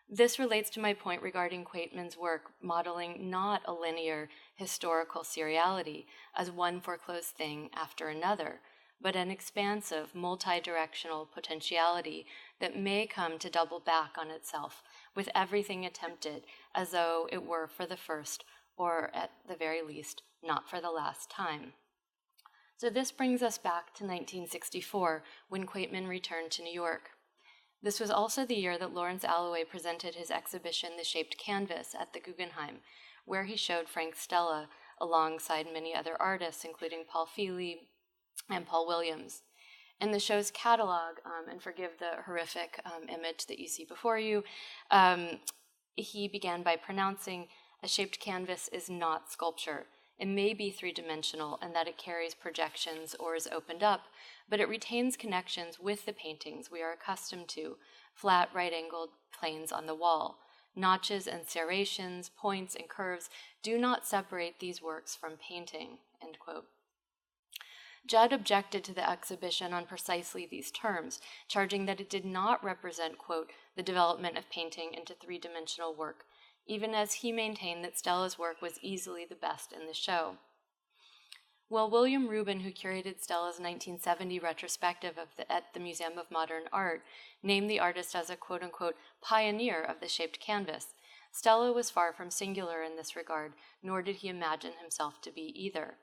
This relates to my point regarding Quaytman's work modeling not a linear historical seriality as one foreclosed thing after another, but an expansive, multi-directional potentiality that may come to double back on itself, with everything attempted as though it were for the first, or at the very least, not for the last time. So this brings us back to 1964, when Quaytman returned to New York. This was also the year that Lawrence Alloway presented his exhibition, The Shaped Canvas, at the Guggenheim, where he showed Frank Stella alongside many other artists, including Paul Feely and Paul Williams. In the show's catalog, and forgive the horrific image that you see before you, he began by pronouncing, "A shaped canvas is not sculpture. It may be three-dimensional and that it carries projections or is opened up, but it retains connections with the paintings we are accustomed to, flat right-angled planes on the wall. Notches and serrations, points and curves do not separate these works from painting," end quote. Judd objected to the exhibition on precisely these terms, charging that it did not represent, quote, "the development of painting into three-dimensional work," even as he maintained that Stella's work was easily the best in the show. Well, William Rubin, who curated Stella's 1970 retrospective at the Museum of Modern Art, named the artist as a quote-unquote pioneer of the shaped canvas, Stella was far from singular in this regard, nor did he imagine himself to be either.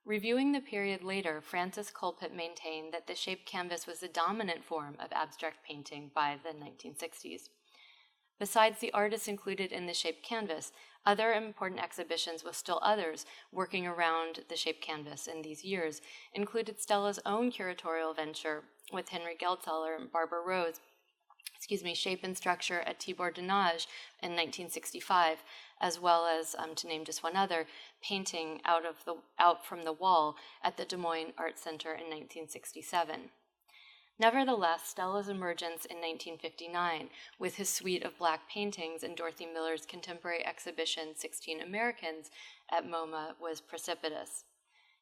Reviewing the period later, Francis Colpitt maintained that the shaped canvas was the dominant form of abstract painting by the 1960s. Besides the artists included in the shaped canvas, other important exhibitions with still others working around the shaped canvas in these years included Stella's own curatorial venture with Henry Geldzahler and Barbara Rose, Shape and Structure at Tibor Denage in 1965, as well as, to name just one other, Painting Out from the Wall at the Des Moines Art Center in 1967. Nevertheless, Stella's emergence in 1959 with his suite of black paintings in Dorothy Miller's contemporary exhibition 16 Americans at MoMA was precipitous.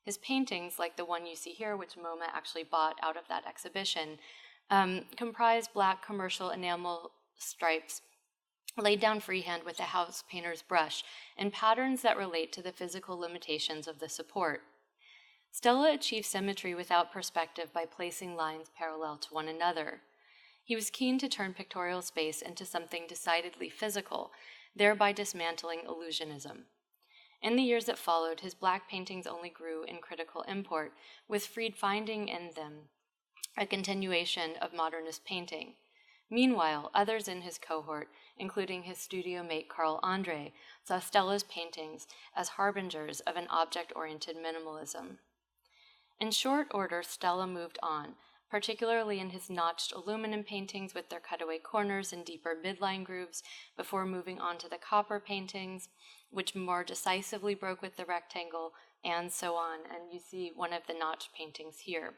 His paintings, like the one you see here, which MoMA actually bought out of that exhibition, comprise black commercial enamel stripes laid down freehand with a house painter's brush and patterns that relate to the physical limitations of the support. Stella achieved symmetry without perspective by placing lines parallel to one another. He was keen to turn pictorial space into something decidedly physical, thereby dismantling illusionism. In the years that followed, his black paintings only grew in critical import, with Fried finding in them a continuation of modernist painting. Meanwhile, others in his cohort, including his studio mate Carl Andre, saw Stella's paintings as harbingers of an object-oriented minimalism. In short order, Stella moved on, particularly in his notched aluminum paintings with their cutaway corners and deeper midline grooves, before moving on to the copper paintings, which more decisively broke with the rectangle, and so on. And you see one of the notched paintings here.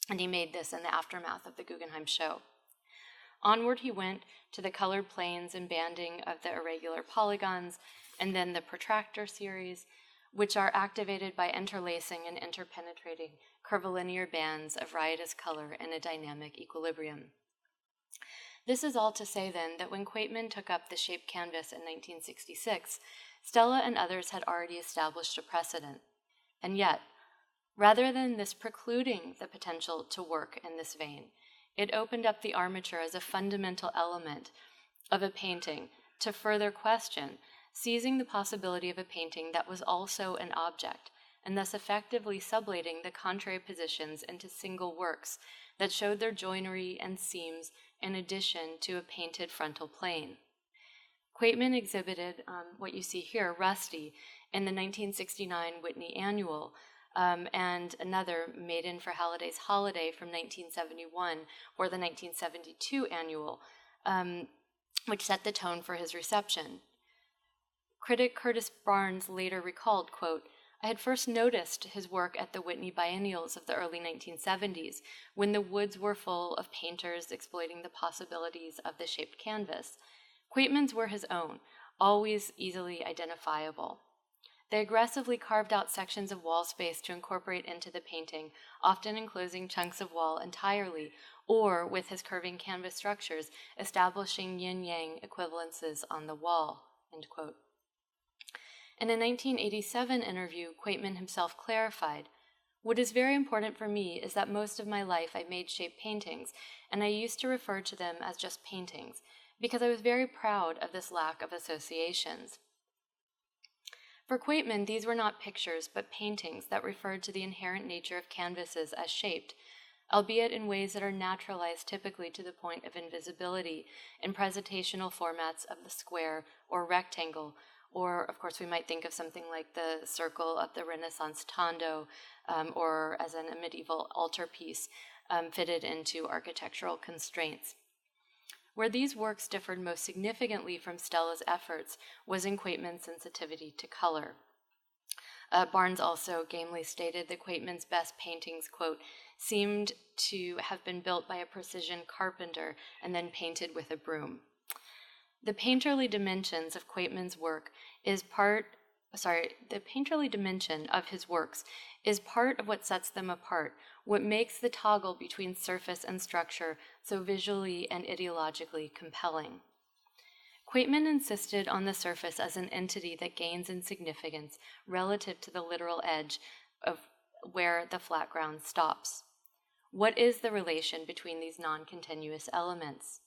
And he made this in the aftermath of the Guggenheim show. Onward he went to the colored planes and banding of the irregular polygons, and then the protractor series, which are activated by interlacing and interpenetrating curvilinear bands of riotous color in a dynamic equilibrium. This is all to say, then, that when Quaytman took up the shaped canvas in 1966, Stella and others had already established a precedent. And yet, rather than this precluding the potential to work in this vein, it opened up the armature as a fundamental element of a painting to further question, seizing the possibility of a painting that was also an object, and thus effectively sublating the contrary positions into single works that showed their joinery and seams in addition to a painted frontal plane. Quaytman exhibited what you see here, Rusty, in the 1969 Whitney Annual, and another, Maiden for Halliday's Holiday from 1971, or the 1972 Annual, which set the tone for his reception. Critic Curtis Barnes later recalled, quote, "I had first noticed his work at the Whitney biennials of the early 1970s, when the woods were full of painters exploiting the possibilities of the shaped canvas. Quaytman's were his own, always easily identifiable. They aggressively carved out sections of wall space to incorporate into the painting, often enclosing chunks of wall entirely, or with his curving canvas structures, establishing yin-yang equivalences on the wall," end quote. In a 1987 interview, Quaytman himself clarified, "What is very important for me is that most of my life I made shaped paintings, and I used to refer to them as just paintings, because I was very proud of this lack of associations." For Quaytman, these were not pictures, but paintings that referred to the inherent nature of canvases as shaped, albeit in ways that are naturalized typically to the point of invisibility in presentational formats of the square or rectangle, or, of course, we might think of something like the circle of the Renaissance tondo, or as a medieval altarpiece fitted into architectural constraints. Where these works differed most significantly from Stella's efforts was in Quaytman's sensitivity to color. Barnes also gamely stated that Quaytman's best paintings, quote, "seemed to have been built by a precision carpenter and then painted with a broom." The painterly dimensions of Quaytman's work the painterly dimension of his works is part of what sets them apart, what makes the toggle between surface and structure so visually and ideologically compelling. Quaytman insisted on the surface as an entity that gains in significance relative to the literal edge of where the flat ground stops. What is the relation between these non-continuous elements?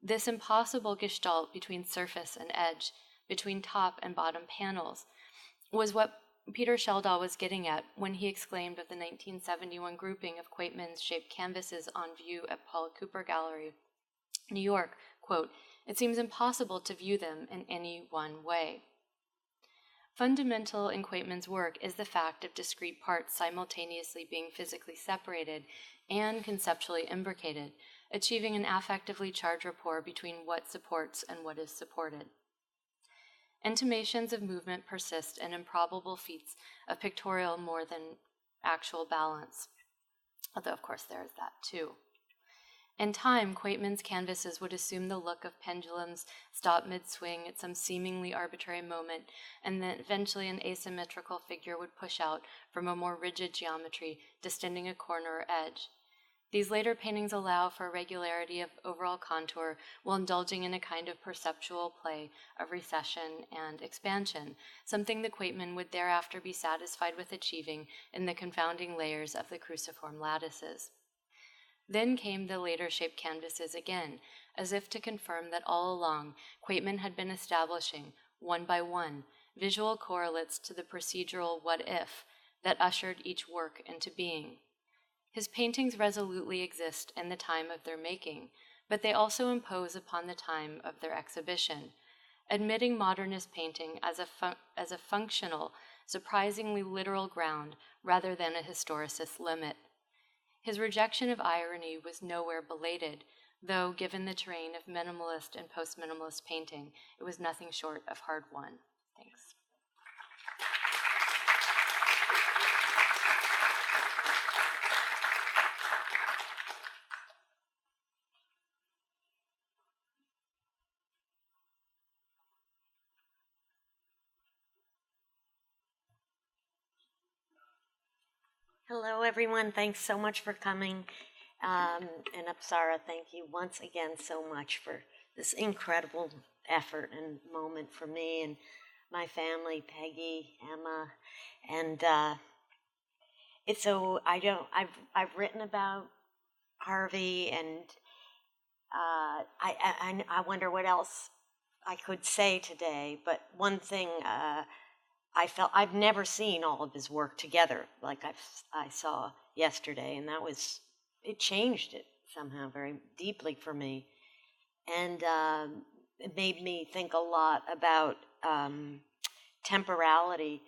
This impossible gestalt between surface and edge, between top and bottom panels, was what Peter Sheldahl was getting at when he exclaimed of the 1971 grouping of Quaytman's shaped canvases on view at Paul Cooper Gallery, New York, quote, "It seems impossible to view them in any one way." Fundamental in Quaytman's work is the fact of discrete parts simultaneously being physically separated and conceptually imbricated, achieving an affectively charged rapport between what supports and what is supported. Intimations of movement persist in improbable feats of pictorial more than actual balance, although of course there is that too. In time, Quaytman's canvases would assume the look of pendulums stop mid-swing at some seemingly arbitrary moment, and then eventually an asymmetrical figure would push out from a more rigid geometry, distending a corner or edge. These later paintings allow for a regularity of overall contour while indulging in a kind of perceptual play of recession and expansion, something that Quaytman would thereafter be satisfied with achieving in the confounding layers of the cruciform lattices. Then came the later shaped canvases again, as if to confirm that all along Quaytman had been establishing, one by one, visual correlates to the procedural what if that ushered each work into being. His paintings resolutely exist in the time of their making, but they also impose upon the time of their exhibition, admitting modernist painting as a functional, surprisingly literal ground rather than a historicist limit. His rejection of irony was nowhere belated, though given the terrain of minimalist and post-minimalist painting, it was nothing short of hard-won. Thanks. Hello, everyone. Thanks so much for coming. And Apsara, thank you once again so much for this incredible effort and moment for me and my family, Peggy, Emma, and it's so I've written about Harvey, and I wonder what else I could say today. But one thing. I felt I've never seen all of his work together like I saw yesterday, and it changed it somehow very deeply for me, and it made me think a lot about temporality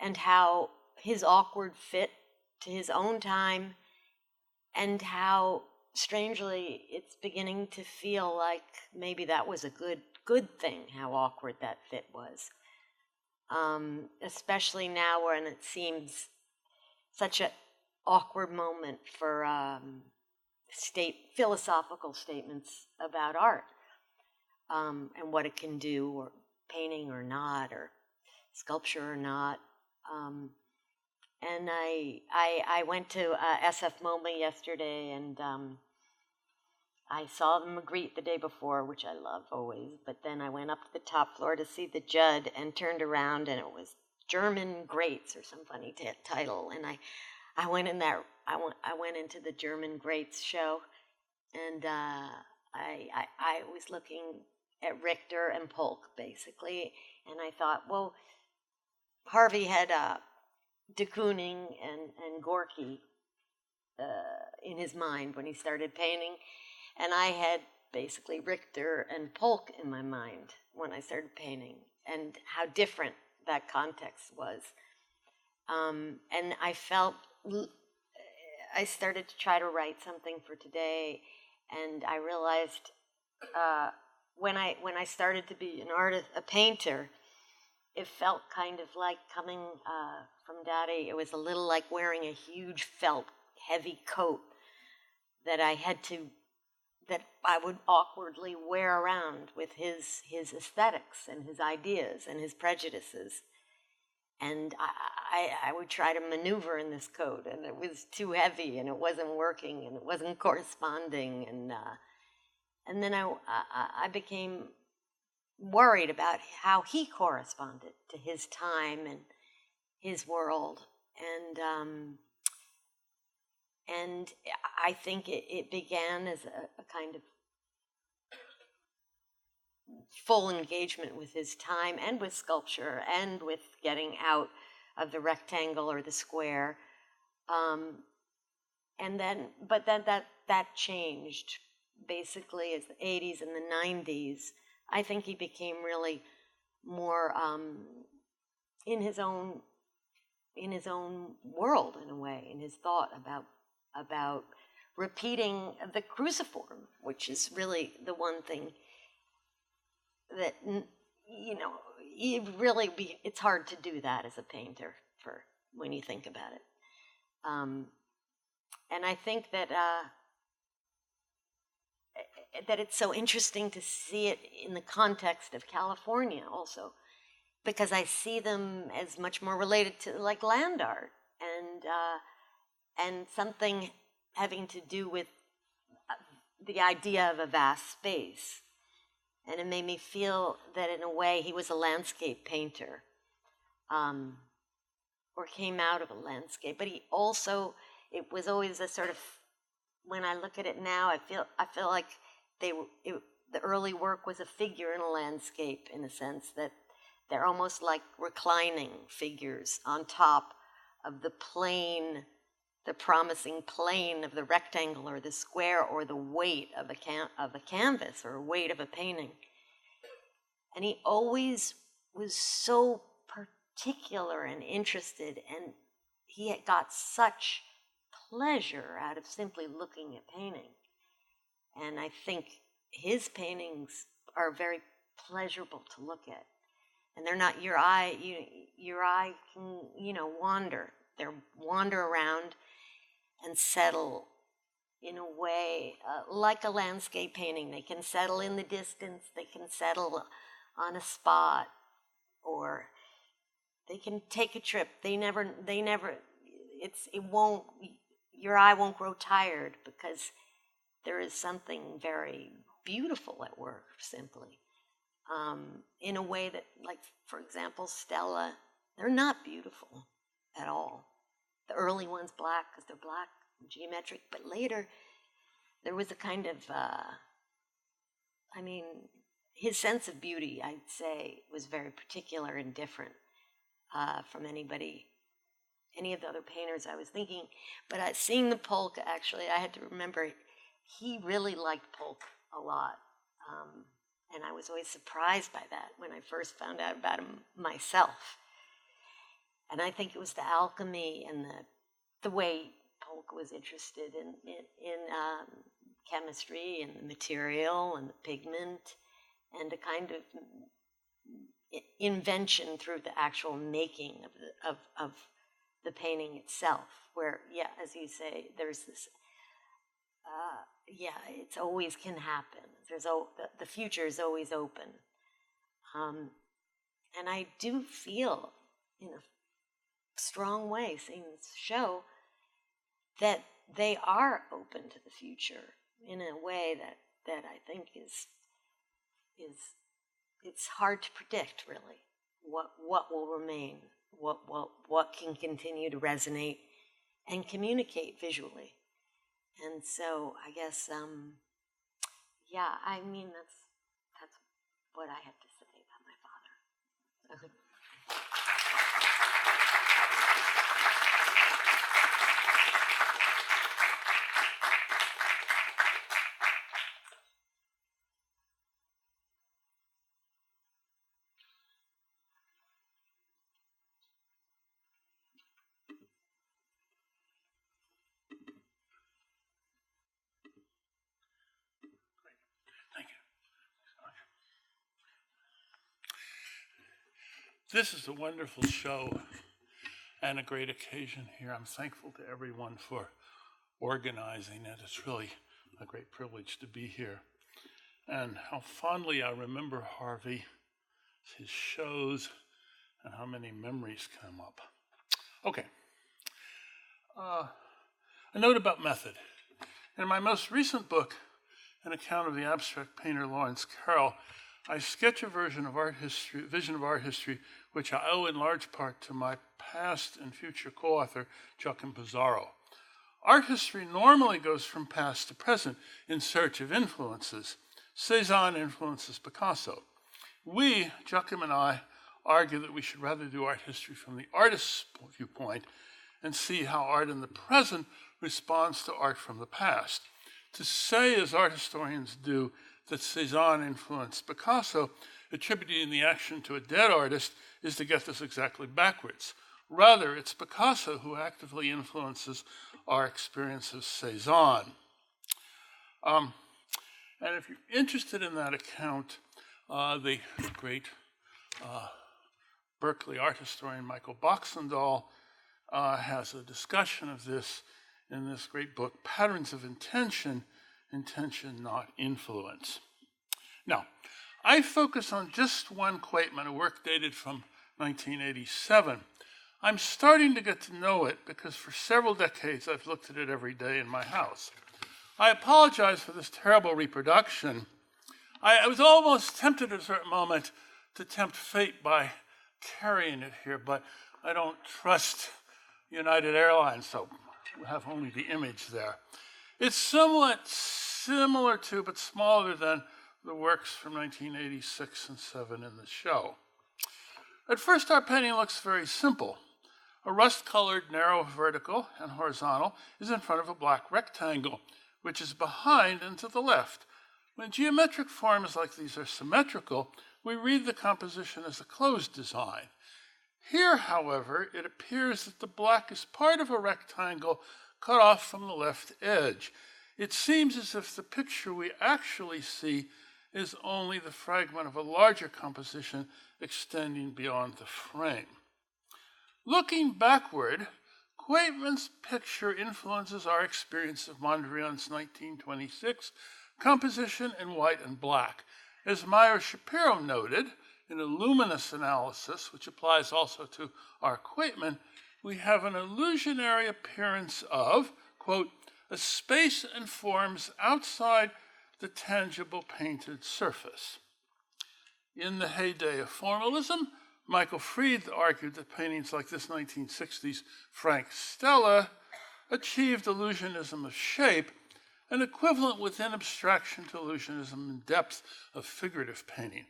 and how his awkward fit to his own time, and how strangely it's beginning to feel like maybe that was a good thing, how awkward that fit was. Especially now when it seems such an awkward moment for philosophical statements about art, and what it can do, or painting or not, or sculpture or not. And I went to SF MoMA yesterday, and I saw the Magritte the day before, which I love always, but then I went up to the top floor to see the Judd and turned around, and it was German Greats or some funny title, and I went in there. I went into the German Greats show, and I was looking at Richter and Polk basically, and I thought, well, Harvey had de Kooning and Gorky in his mind when he started painting. And I had basically Richter and Polk in my mind when I started painting, and how different that context was. And I started to try to write something for today, and I realized when I started to be an artist, a painter, it felt kind of like coming from Daddy. It was a little like wearing a huge felt, heavy coat that I would awkwardly wear around with his aesthetics and his ideas and his prejudices. And I would try to maneuver in this coat, and it was too heavy, and it wasn't working, and it wasn't corresponding. And then I became worried about how he corresponded to his time and his world. And I think it began as a kind of full engagement with his time and with sculpture and with getting out of the rectangle or the square. But then that changed basically as the 80s and the 90s. I think he became really more in his own world, in a way, in his thought about repeating the cruciform, which is really the one thing that, it's hard to do that as a painter when you think about it. And I think that it's so interesting to see it in the context of California also, because I see them as much more related to like land art and something having to do with the idea of a vast space. And it made me feel that in a way he was a landscape painter, or came out of a landscape. But he also, it was always a sort of, when I look at it now, I feel like the early work was a figure in a landscape, in a sense that they're almost like reclining figures on top of the plane, the promising plane of the rectangle or the square or the weight of a canvas or weight of a painting. And he always was so particular and interested, and he had got such pleasure out of simply looking at painting. And I think his paintings are very pleasurable to look at. And they're not, your eye can, wander. They wander around and settle in a way like a landscape painting. They can settle in the distance, they can settle on a spot, or they can take a trip. Your eye won't grow tired because there is something very beautiful at work, simply. In a way that, like, for example, Stella, they're not beautiful at all. The early ones black because they're black and geometric, but later there was a kind of, his sense of beauty, I'd say, was very particular and different from any of the other painters I was thinking. But seeing the Polk, actually, I had to remember, he really liked Polk a lot. And I was always surprised by that when I first found out about him myself. And I think it was the alchemy and the way Polk was interested in chemistry and the material and the pigment, and a kind of invention through the actual making of the painting itself, where, yeah, as you say, there's this, it always can happen. The future is always open. And I do feel, in a strong way, seeing this show, that they are open to the future in a way that I think is it's hard to predict, really, what will remain, what can continue to resonate and communicate visually. And so I guess, that's what I have to say about my father. This is a wonderful show and a great occasion here. I'm thankful to everyone for organizing it. It's really a great privilege to be here. And how fondly I remember Harvey, his shows, and how many memories come up. Okay. A note about method. In my most recent book, An Account of the Abstract Painter Lawrence Carroll, I sketch a vision of art history, which I owe in large part to my past and future co-author, Joachim Pizarro. Art history normally goes from past to present in search of influences. Cézanne influences Picasso. We, Joachim and I, argue that we should rather do art history from the artist's viewpoint and see how art in the present responds to art from the past. To say, as art historians do, that Cézanne influenced Picasso, attributing the action to a dead artist, is to get this exactly backwards. Rather, it's Picasso who actively influences our experience of Cézanne. And if you're interested in that account, the great Berkeley art historian Michael Boxendahl has a discussion of this in this great book, Patterns of Intention, Intention Not Influence. Now, I focus on just one Quaytman, a work dated from 1987. I'm starting to get to know it because for several decades I've looked at it every day in my house. I apologize for this terrible reproduction. I was almost tempted at a certain moment to tempt fate by carrying it here, but I don't trust United Airlines, so we have only the image there. It's somewhat similar to, but smaller than, the works from 1986 and 7 in the show. At first, our painting looks very simple. A rust-colored narrow vertical and horizontal is in front of a black rectangle, which is behind and to the left. When geometric forms like these are symmetrical, we read the composition as a closed design. Here, however, it appears that the black is part of a rectangle cut off from the left edge. It seems as if the picture we actually see is only the fragment of a larger composition extending beyond the frame. Looking backward, Quaytman's picture influences our experience of Mondrian's 1926 composition in white and black. As Meyer Shapiro noted, in a luminous analysis, which applies also to our Quaytman, we have an illusionary appearance of, quote, a space and forms outside the tangible painted surface. In the heyday of formalism, Michael Fried argued that paintings like this 1960s Frank Stella achieved illusionism of shape, an equivalent within abstraction to illusionism in depth of figurative painting.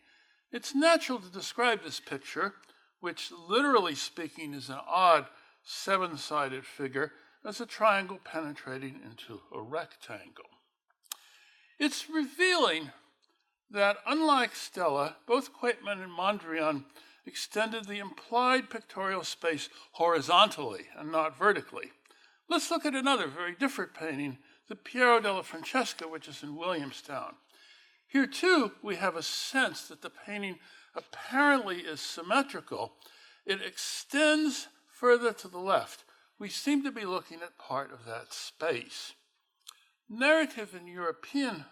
It's natural to describe this picture, which literally speaking is an odd seven-sided figure, as a triangle penetrating into a rectangle. It's revealing that, unlike Stella, both Quaytman and Mondrian extended the implied pictorial space horizontally and not vertically. Let's look at another very different painting, the Piero della Francesca, which is in Williamstown. Here, too, we have a sense that the painting apparently is symmetrical. It extends further to the left. We seem to be looking at part of that space. Narrative in European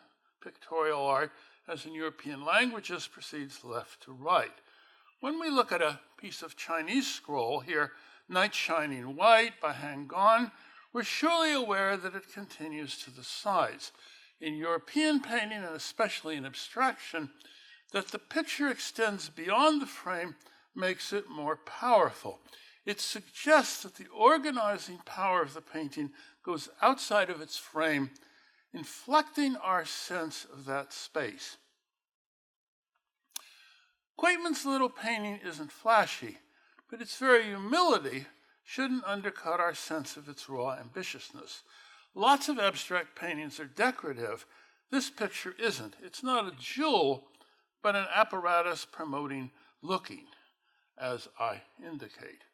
pictorial art, as in European languages, proceeds left to right. When we look at a piece of Chinese scroll, here, Night Shining White by Hang Gong, we're surely aware that it continues to the sides. In European painting, and especially in abstraction, that the picture extends beyond the frame makes it more powerful. It suggests that the organizing power of the painting goes outside of its frame, inflecting our sense of that space. Quaytman's little painting isn't flashy, but its very humility shouldn't undercut our sense of its raw ambitiousness. Lots of abstract paintings are decorative. This picture isn't. It's not a jewel, but an apparatus promoting looking, as I indicate.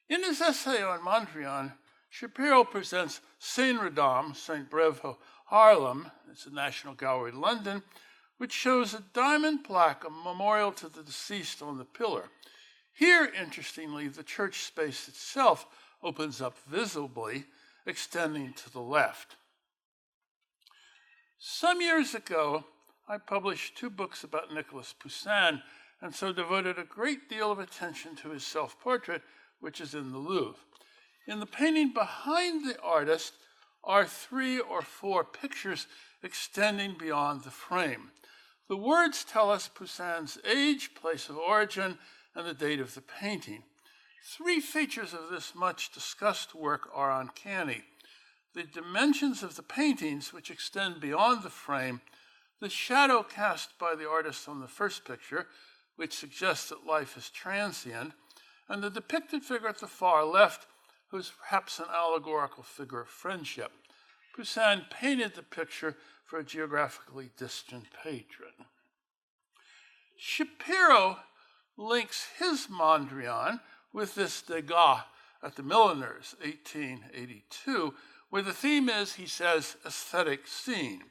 In his essay on Mondrian, Shapiro presents Saint-Redam, St. Brevo, Haarlem, it's the National Gallery, London, which shows a diamond plaque, a memorial to the deceased, on the pillar. Here, interestingly, the church space itself opens up visibly, extending to the left. Some years ago, I published 2 books about Nicolas Poussin, and so devoted a great deal of attention to his self-portrait, which is in the Louvre. In the painting behind the artist are 3 or 4 pictures extending beyond the frame. The words tell us Poussin's age, place of origin, and the date of the painting. 3 features of this much discussed work are uncanny: the dimensions of the paintings, which extend beyond the frame, the shadow cast by the artist on the first picture, which suggests that life is transient, and the depicted figure at the far left, who is perhaps an allegorical figure of friendship. Poussin painted the picture for a geographically distant patron. Shapiro links his Mondrian with this Degas at the Milliners, 1882, where the theme is, he says, aesthetic scene.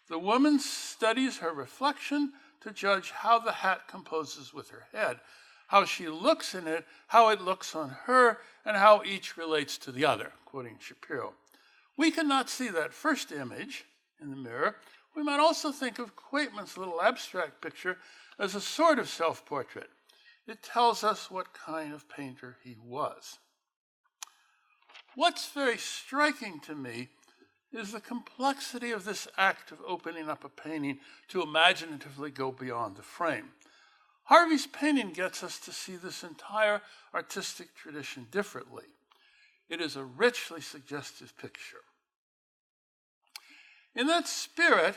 The woman studies her reflection to judge how the hat composes with her head, how she looks in it, how it looks on her, and how each relates to the other, quoting Shapiro. We cannot see that first image in the mirror. We might also think of Quaytman's little abstract picture as a sort of self-portrait. It tells us what kind of painter he was. What's very striking to me is the complexity of this act of opening up a painting to imaginatively go beyond the frame. Harvey's painting gets us to see this entire artistic tradition differently. It is a richly suggestive picture. In that spirit,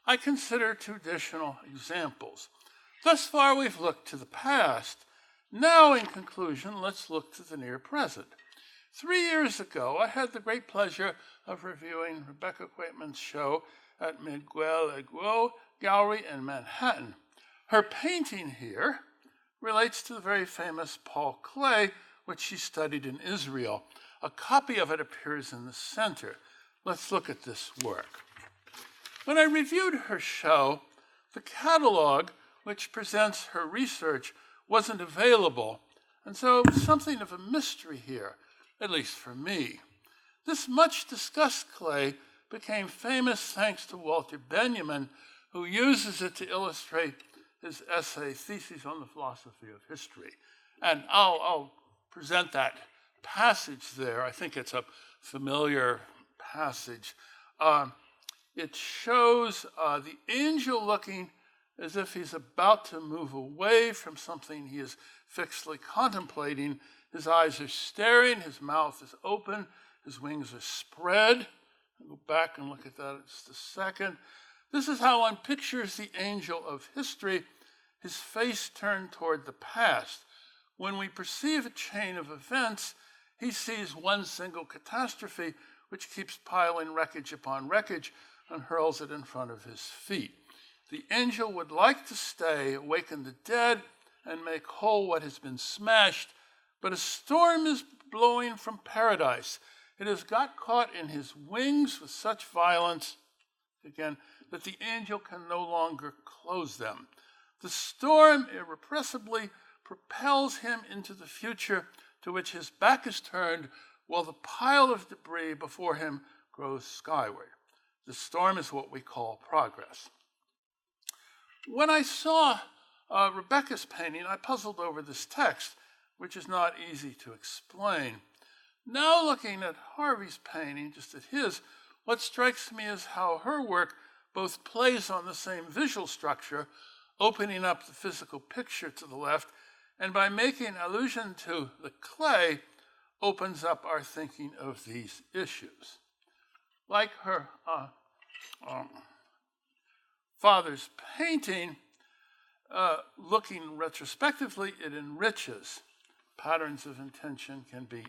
I consider 2 additional examples. Thus far, we've looked to the past. Now, in conclusion, let's look to the near present. 3 years ago, I had the great pleasure of reviewing Rebecca Quaytman's show at Miguel Aguo Gallery in Manhattan. Her painting here relates to the very famous Paul Klee, which she studied in Israel. A copy of it appears in the center. Let's look at this work. When I reviewed her show, the catalog, which presents her research, wasn't available, and so it was something of a mystery here, at least for me. This much-discussed Klee became famous thanks to Walter Benjamin, who uses it to illustrate his essay, Theses on the Philosophy of History. And I'll present that passage there. I think it's a familiar passage. It shows the angel looking as if he's about to move away from something he is fixedly contemplating. His eyes are staring, his mouth is open, his wings are spread. I'll go back and look at that in just a second. This is how one pictures the angel of history, his face turned toward the past. When we perceive a chain of events, he sees one single catastrophe which keeps piling wreckage upon wreckage and hurls it in front of his feet. The angel would like to stay, awaken the dead, and make whole what has been smashed, but a storm is blowing from paradise. It has got caught in his wings with such violence, again, that the angel can no longer close them. The storm irrepressibly propels him into the future to which his back is turned, while the pile of debris before him grows skyward. The storm is what we call progress. When I saw Rebecca's painting, I puzzled over this text, which is not easy to explain. Now looking at Harvey's painting, just at his, what strikes me is how her work both plays on the same visual structure, opening up the physical picture to the left, and by making allusion to the clay, opens up our thinking of these issues. Like her father's painting, looking retrospectively, it enriches. Patterns of intention can be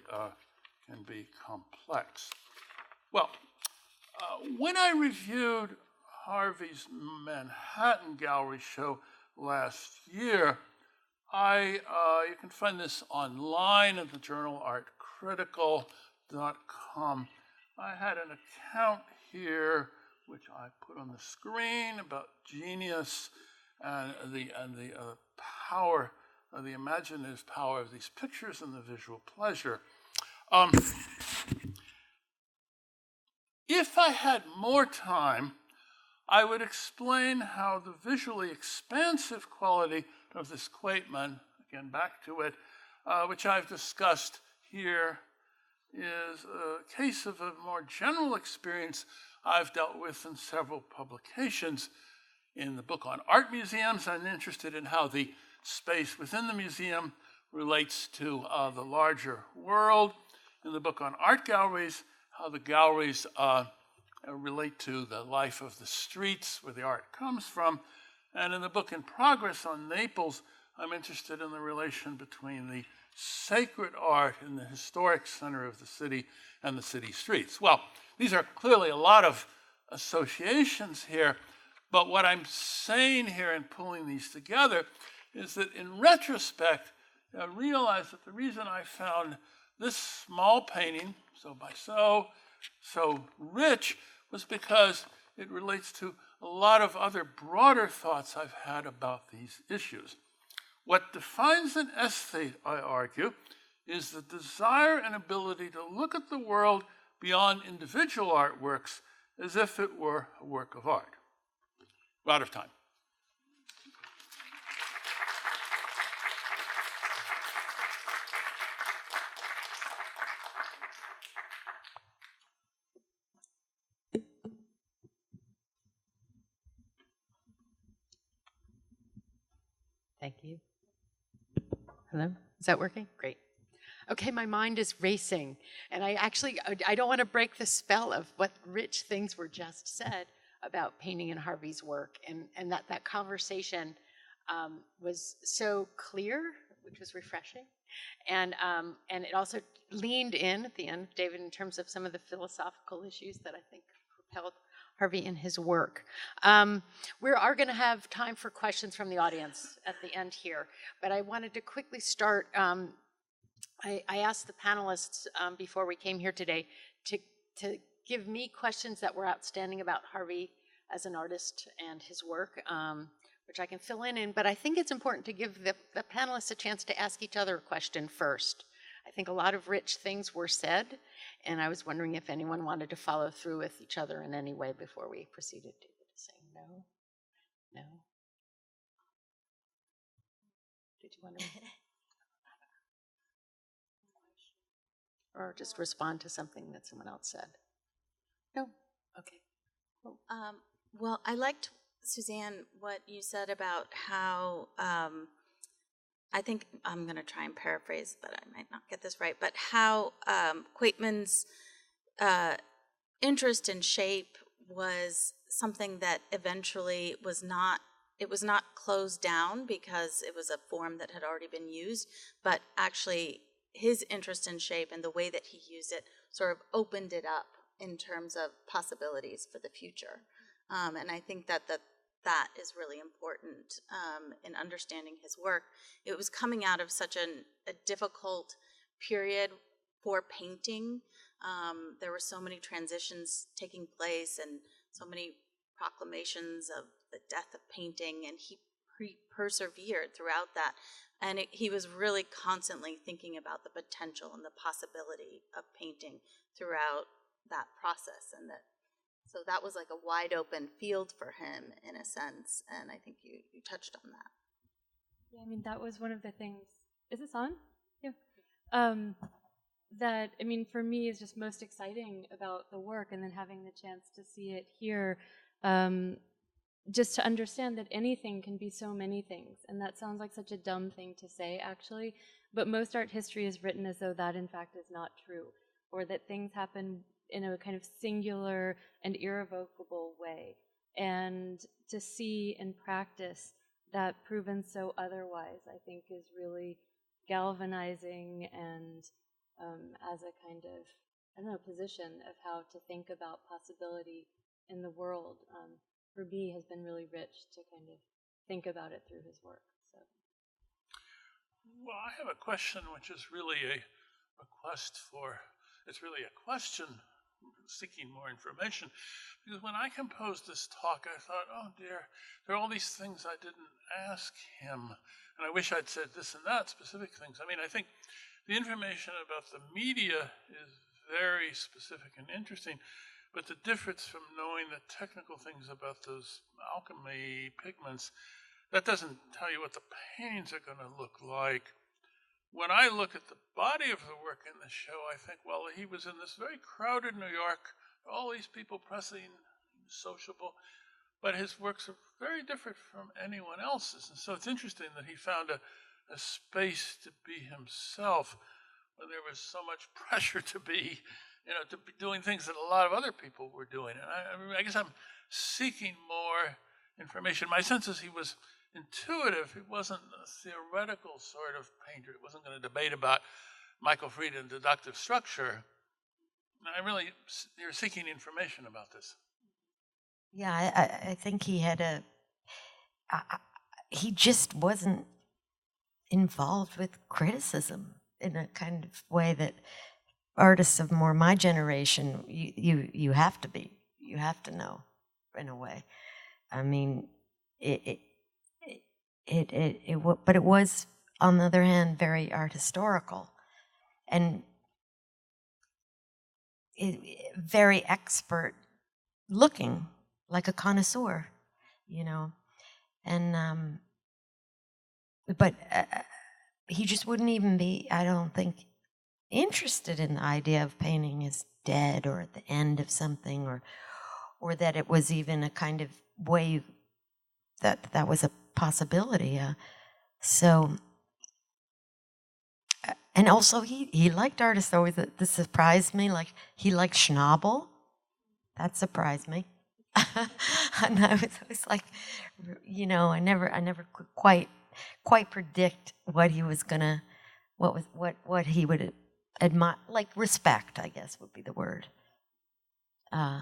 complex. Well, when I reviewed Harvey's Manhattan Gallery show last year, you can find this online at the journal artcritical.com. I had an account here, which I put on the screen, about genius and the power, the imaginative power of these pictures and the visual pleasure. If I had more time, I would explain how the visually expansive quality of this Quaytman, again back to it, which I've discussed here, is a case of a more general experience I've dealt with in several publications. In the book on art museums, I'm interested in how the space within the museum relates to the larger world. In the book on art galleries, how the galleries relate to the life of the streets where the art comes from. And in the book in progress on Naples, I'm interested in the relation between the sacred art in the historic center of the city and the city streets. Well, these are clearly a lot of associations here, but what I'm saying here in pulling these together is that in retrospect, I realized that the reason I found this small painting, so rich, was because it relates to a lot of other broader thoughts I've had about these issues. What defines an aesthete, I argue, is the desire and ability to look at the world beyond individual artworks as if it were a work of art. We're out of time. Thank you. Hello? Is that working? Great. Okay, my mind is racing, and I don't want to break the spell of what rich things were just said about painting and Harvey's work, and that conversation was so clear which was refreshing. And it also leaned in at the end, David, in terms of some of the philosophical issues that I think propelled Harvey in his work. We are going to have time for questions from the audience at the end here, but I wanted to quickly start. I asked the panelists before we came here today to give me questions that were outstanding about Harvey as an artist and his work, which I can fill in, but I think it's important to give the panelists a chance to ask each other a question first. I think a lot of rich things were said, and I was wondering if anyone wanted to follow through with each other in any way before we proceeded. David is saying no. No. Did you want to? Or just respond to something that someone else said? No? Okay. Cool. Well, I liked, Suzanne, what you said about how, I think I'm going to try and paraphrase, but I might not get this right, but how Quaytman's interest in shape was something that eventually was not closed down because it was a form that had already been used, but actually his interest in shape and the way that he used it sort of opened it up in terms of possibilities for the future. And I think that is really important in understanding his work. It was coming out of such a difficult period for painting. There were so many transitions taking place and so many proclamations of the death of painting, and he persevered throughout that. And he was really constantly thinking about the potential and the possibility of painting throughout that process. And so that was like a wide open field for him in a sense. And I think you touched on that. Yeah, I mean, that was one of the things. Is this on? Yeah. That, I mean, for me is just most exciting about the work, and then having the chance to see it here. Just to understand that anything can be so many things. And that sounds like such a dumb thing to say, actually, but most art history is written as though that, in fact, is not true, or that things happen in a kind of singular and irrevocable way. And to see in practice that proven so otherwise, I think, is really galvanizing and as a kind of, I don't know, position of how to think about possibility in the world. For me, has been really rich to kind of think about it through his work. So. Well, I have a question which is really a request for, it's really a question seeking more information. Because when I composed this talk, I thought, oh dear, there are all these things I didn't ask him. And I wish I'd said this and that, specific things. I mean, I think the information about the media is very specific and interesting. But the difference from knowing the technical things about those alchemy pigments, that doesn't tell you what the paintings are going to look like. When I look at the body of the work in the show, I think, well, he was in this very crowded New York, all these people pressing, sociable, but his works are very different from anyone else's. And so it's interesting that he found a space to be himself when there was so much pressure to be doing things that a lot of other people were doing. And I guess I'm seeking more information. My sense is he was intuitive. He wasn't a theoretical sort of painter. He wasn't going to debate about Michael Fried and deductive structure. You're seeking information about this. Yeah, I think he had he just wasn't involved with criticism in a kind of way that artists of more my generation, you have to be. You have to know, in a way. I mean, but it was, on the other hand, very art historical, and very expert looking, like a connoisseur, and but he just wouldn't even be, I don't think, interested in the idea of painting as dead or at the end of something, or that it was even a kind of way that was a possibility. And also he liked artists always. This surprised me. Like, he liked Schnabel. That surprised me. And I was like, I never quite quite predict what he was gonna, what he would admire, like respect, I guess would be the word. No.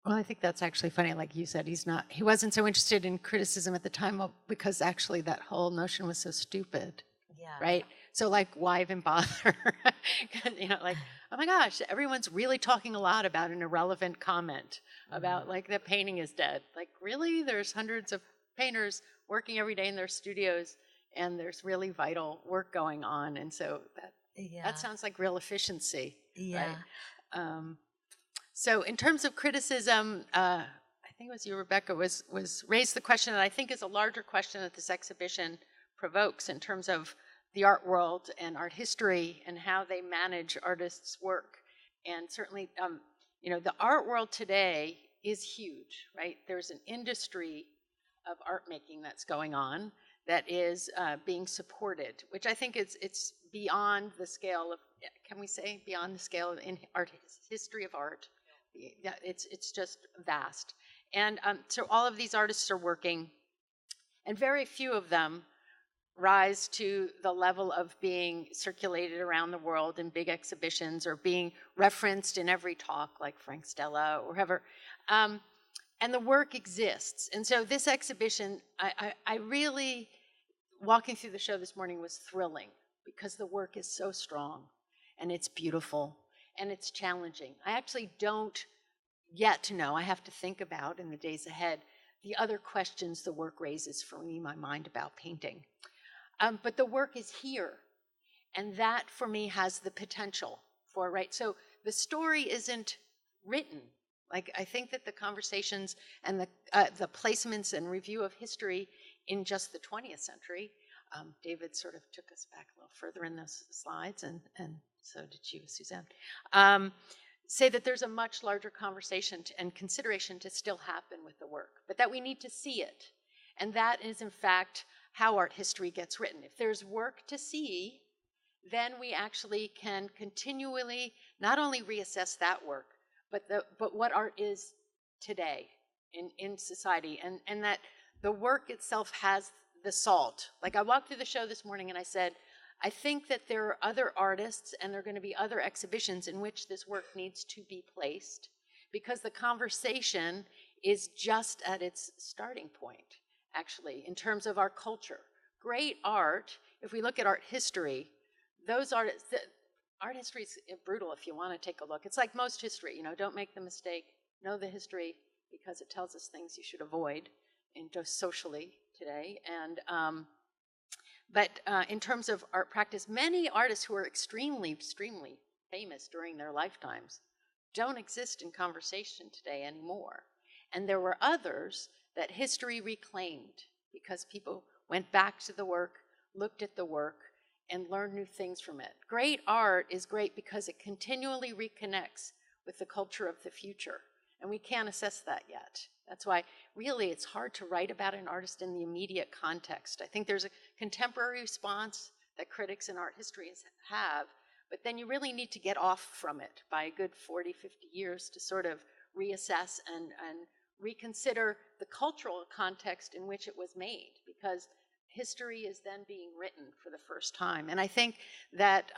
Well, I think that's actually funny. Like you said, he wasn't so interested in criticism at the time because actually that whole notion was so stupid. Yeah. Right? So like, why even bother? Like, oh my gosh, everyone's really talking a lot about an irrelevant comment about like the painting is dead. Like, really? There's hundreds of painters working every day in their studios and there's really vital work going on. And so that sounds like real efficiency. Yeah. Right? So in terms of criticism, I think it was you, Rebecca, was raised the question that I think is a larger question that this exhibition provokes in terms of the art world and art history and how they manage artists' work. And certainly, the art world today is huge, right? There's an industry of art making that's going on that is being supported, which I think it's beyond the scale of, can we say beyond the scale in art history of art? Yeah, it's just vast. And so all of these artists are working, and very few of them rise to the level of being circulated around the world in big exhibitions or being referenced in every talk like Frank Stella or whoever. And the work exists. And so this exhibition, I really, walking through the show this morning was thrilling because the work is so strong and it's beautiful and it's challenging. I actually don't yet know, I have to think about in the days ahead, the other questions the work raises for me in my mind about painting. But the work is here, and that for me has the potential for, right? So the story isn't written. Like, I think that the conversations and the placements and review of history in just the 20th century, David sort of took us back a little further in those slides, and so did you, Suzanne, say that there's a much larger conversation and consideration to still happen with the work, but that we need to see it. And that is, in fact, how art history gets written. If there's work to see, then we actually can continually not only reassess that work, but what art is today in society, and that the work itself has the salt. Like, I walked through the show this morning and I said, I think that there are other artists and there are going to be other exhibitions in which this work needs to be placed, because the conversation is just at its starting point, actually, in terms of our culture. Great art, if we look at art history, those artists, art history is brutal if you want to take a look. It's like most history, don't make the mistake, know the history, because it tells us things you should avoid just socially today. And but in terms of art practice, many artists who are extremely, extremely famous during their lifetimes don't exist in conversation today anymore. And there were others that history reclaimed because people went back to the work, looked at the work, and learned new things from it. Great art is great because it continually reconnects with the culture of the future. And we can't assess that yet. That's why really it's hard to write about an artist in the immediate context. I think there's a contemporary response that critics in art history have, but then you really need to get off from it by a good 40, 50 years to sort of reassess and reconsider the cultural context in which it was made, because history is then being written for the first time. And I think that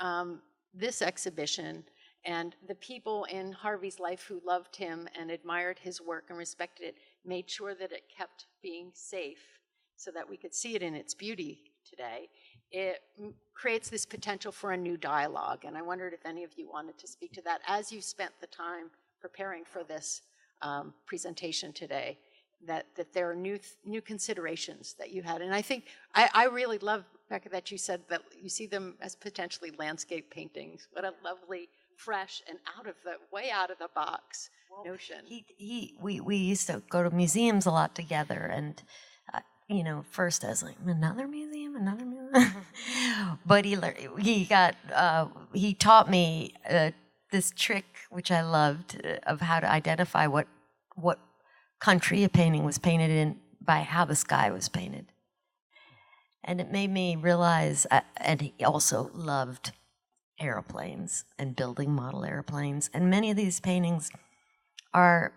this exhibition and the people in Harvey's life who loved him and admired his work and respected it made sure that it kept being safe so that we could see it in its beauty today. It creates this potential for a new dialogue. And I wondered if any of you wanted to speak to that as you spent the time preparing for this presentation today, that there are new considerations that you had. And I think, I really love, Becca, that you said that you see them as potentially landscape paintings. What a lovely, fresh, and way out of the box notion. We used to go to museums a lot together, and first I was like, another museum. But he taught me this trick, which I loved, of how to identify what country a painting was painted in by how the sky was painted. And it made me realize, and he also loved airplanes and building model airplanes. And many of these paintings are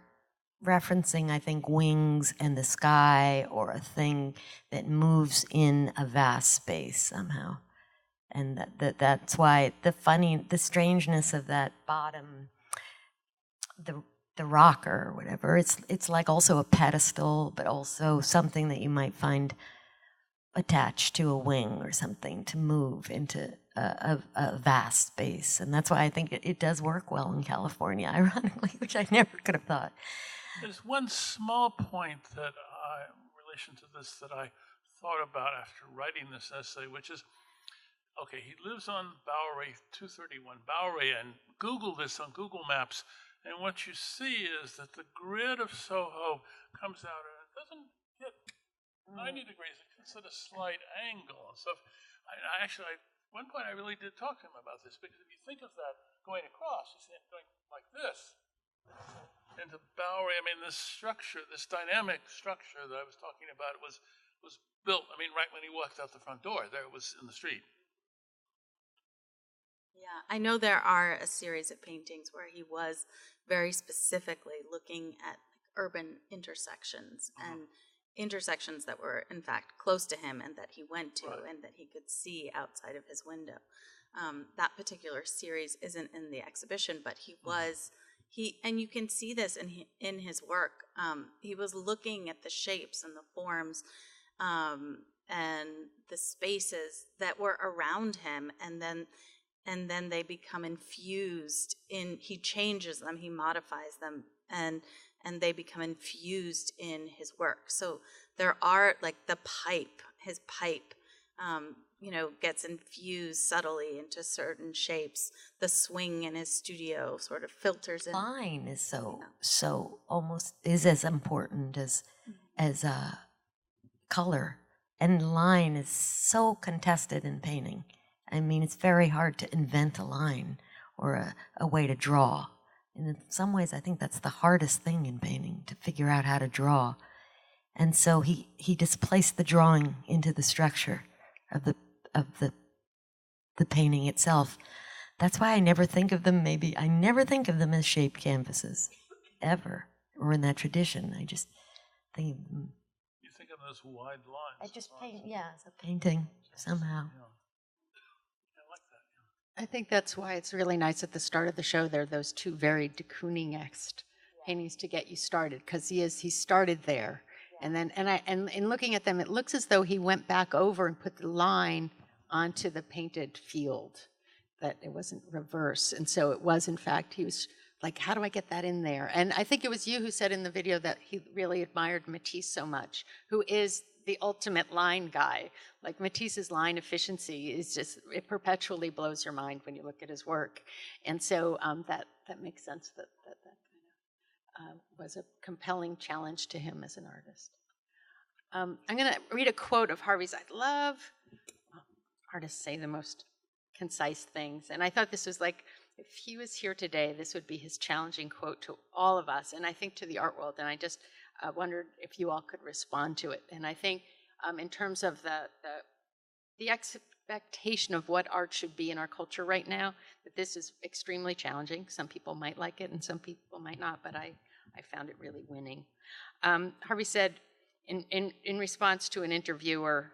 referencing, I think, wings and the sky, or a thing that moves in a vast space somehow. And that's why the strangeness of that bottom, the rocker or whatever, it's like also a pedestal, but also something that you might find attached to a wing or something to move into a vast space. And that's why I think it does work well in California, ironically, which I never could have thought. There's one small point that in relation to this that I thought about after writing this essay, which is, okay, he lives on Bowery 231, Bowery, and Google this on Google Maps, and what you see is that the grid of Soho comes out, and it doesn't hit 90 degrees, it hits at a slight angle. So at one point I really did talk to him about this, because if you think of that going across, you see it going like this into Bowery. I mean, this structure, this dynamic structure that I was talking about was built, I mean, right when he walked out the front door, there it was in the street. Yeah, I know there are a series of paintings where he was very specifically looking at urban intersections and intersections that were, in fact, close to him and that he went to and that he could see outside of his window. That particular series isn't in the exhibition, but and you can see this in his work. He was looking at the shapes and the forms and the spaces that were around him, and then they become infused in. He changes them, he modifies them, and they become infused in his work. So there are, like, his pipe, gets infused subtly into certain shapes. The swing in his studio sort of filters in. Line is so almost is as important as color, and line is so contested in painting. I mean, it's very hard to invent a line or a way to draw. And in some ways, I think that's the hardest thing in painting, to figure out how to draw. And so he displaced the drawing into the structure of the painting itself. That's why I never think of them as shaped canvases, ever, or in that tradition. I just think of them. You think of them as wide lines. I just paint, as a painting somehow. Yeah. I like that. I think that's why it's really nice at the start of the show there are those two very de Kooning-esque paintings to get you started, because he started there. And then and in looking at them, it looks as though he went back over and put the line onto the painted field, that it wasn't reverse. And so it was, in fact, he was like, how do I get that in there? And I think it was you who said in the video that he really admired Matisse so much, who is the ultimate line guy. Like, Matisse's line efficiency is just, it perpetually blows your mind when you look at his work. And so that makes sense that kind of was a compelling challenge to him as an artist. I'm going to read a quote of Harvey's. I love artists say the most concise things. And I thought this was like, if he was here today, this would be his challenging quote to all of us, and I think to the art world. And I just wondered if you all could respond to it. And I think in terms of the expectation of what art should be in our culture right now, that this is extremely challenging. Some people might like it and some people might not, but I found it really winning. Harvey said in response to an interviewer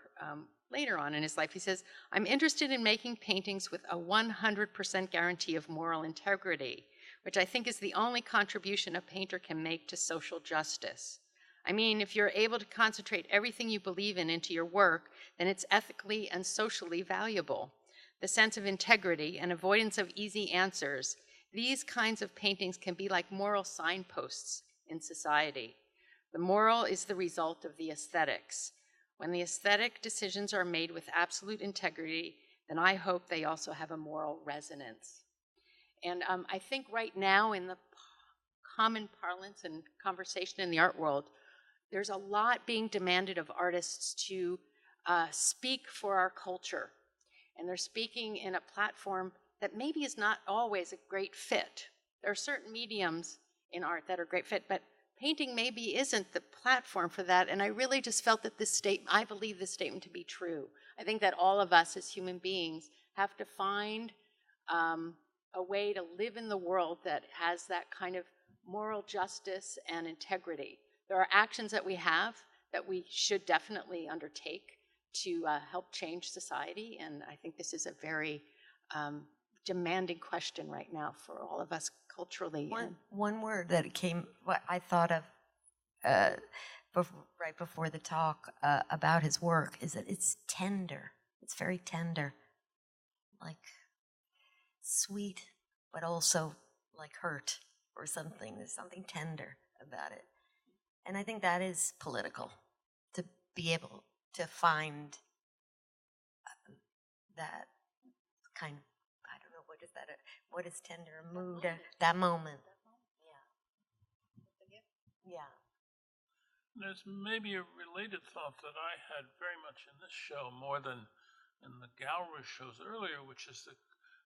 later on in his life, he says, "I'm interested in making paintings with a 100% guarantee of moral integrity, which I think is the only contribution a painter can make to social justice. I mean, if you're able to concentrate everything you believe in into your work, then it's ethically and socially valuable. The sense of integrity and avoidance of easy answers, these kinds of paintings can be like moral signposts in society. The moral is the result of the aesthetics. When the aesthetic decisions are made with absolute integrity, then I hope they also have a moral resonance." And I think right now in the common parlance and conversation in the art world, there's a lot being demanded of artists to speak for our culture. And they're speaking in a platform that maybe is not always a great fit. There are certain mediums in art that are a great fit, but painting maybe isn't the platform for that. And I really just felt that I believe this statement to be true. I think that all of us as human beings have to find a way to live in the world that has that kind of moral justice and integrity. There are actions that we have that we should definitely undertake to help change society, and I think this is a very demanding question right now for all of us culturally. One word that what I thought of right before the talk about his work is that it's tender. It's very tender, like sweet, but also like hurt or something. There's something tender about it. And I think that is political, to be able to find that kind of, I don't know, what is that? What is tender? A mood, that moment. Yeah. There's maybe a related thought that I had very much in this show, more than in the gallery shows earlier, which is the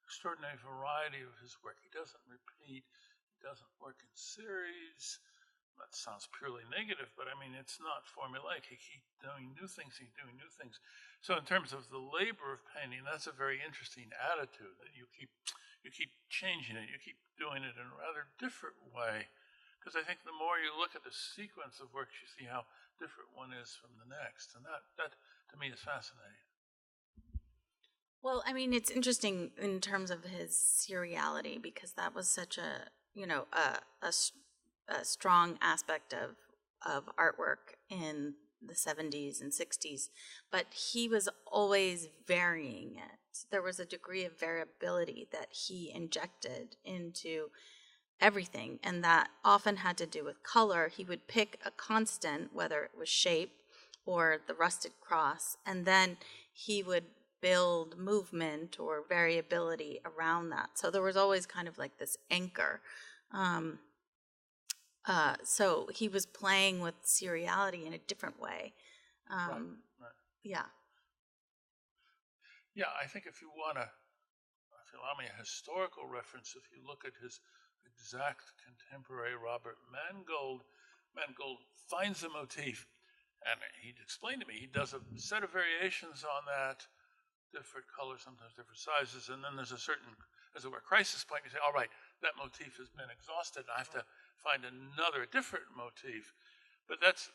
extraordinary variety of his work. He doesn't repeat, he doesn't work in series. That sounds purely negative, but I mean, it's not formulaic. He keeps doing new things, So in terms of the labor of painting, that's a very interesting attitude, that you keep changing it, you keep doing it in a rather different way. Because I think the more you look at the sequence of works, you see how different one is from the next. And that to me is fascinating. Well, I mean, it's interesting in terms of his seriality, because that was such a strong aspect of artwork in the 70s and 60s, but he was always varying it. There was a degree of variability that he injected into everything, and that often had to do with color. He would pick a constant, whether it was shape or the rusted cross, and then he would build movement or variability around that. So there was always kind of like this anchor. So he was playing with seriality in a different way. Right. Yeah. Yeah, I think if you want to, if you allow me a historical reference, if you look at his exact contemporary Robert Mangold, Mangold finds a motif, and he'd explain to me, he does a set of variations on that, different colors, sometimes different sizes, and then there's a certain, as it were, crisis point. You say, all right, that motif has been exhausted, and I have to find another different motif. But that's,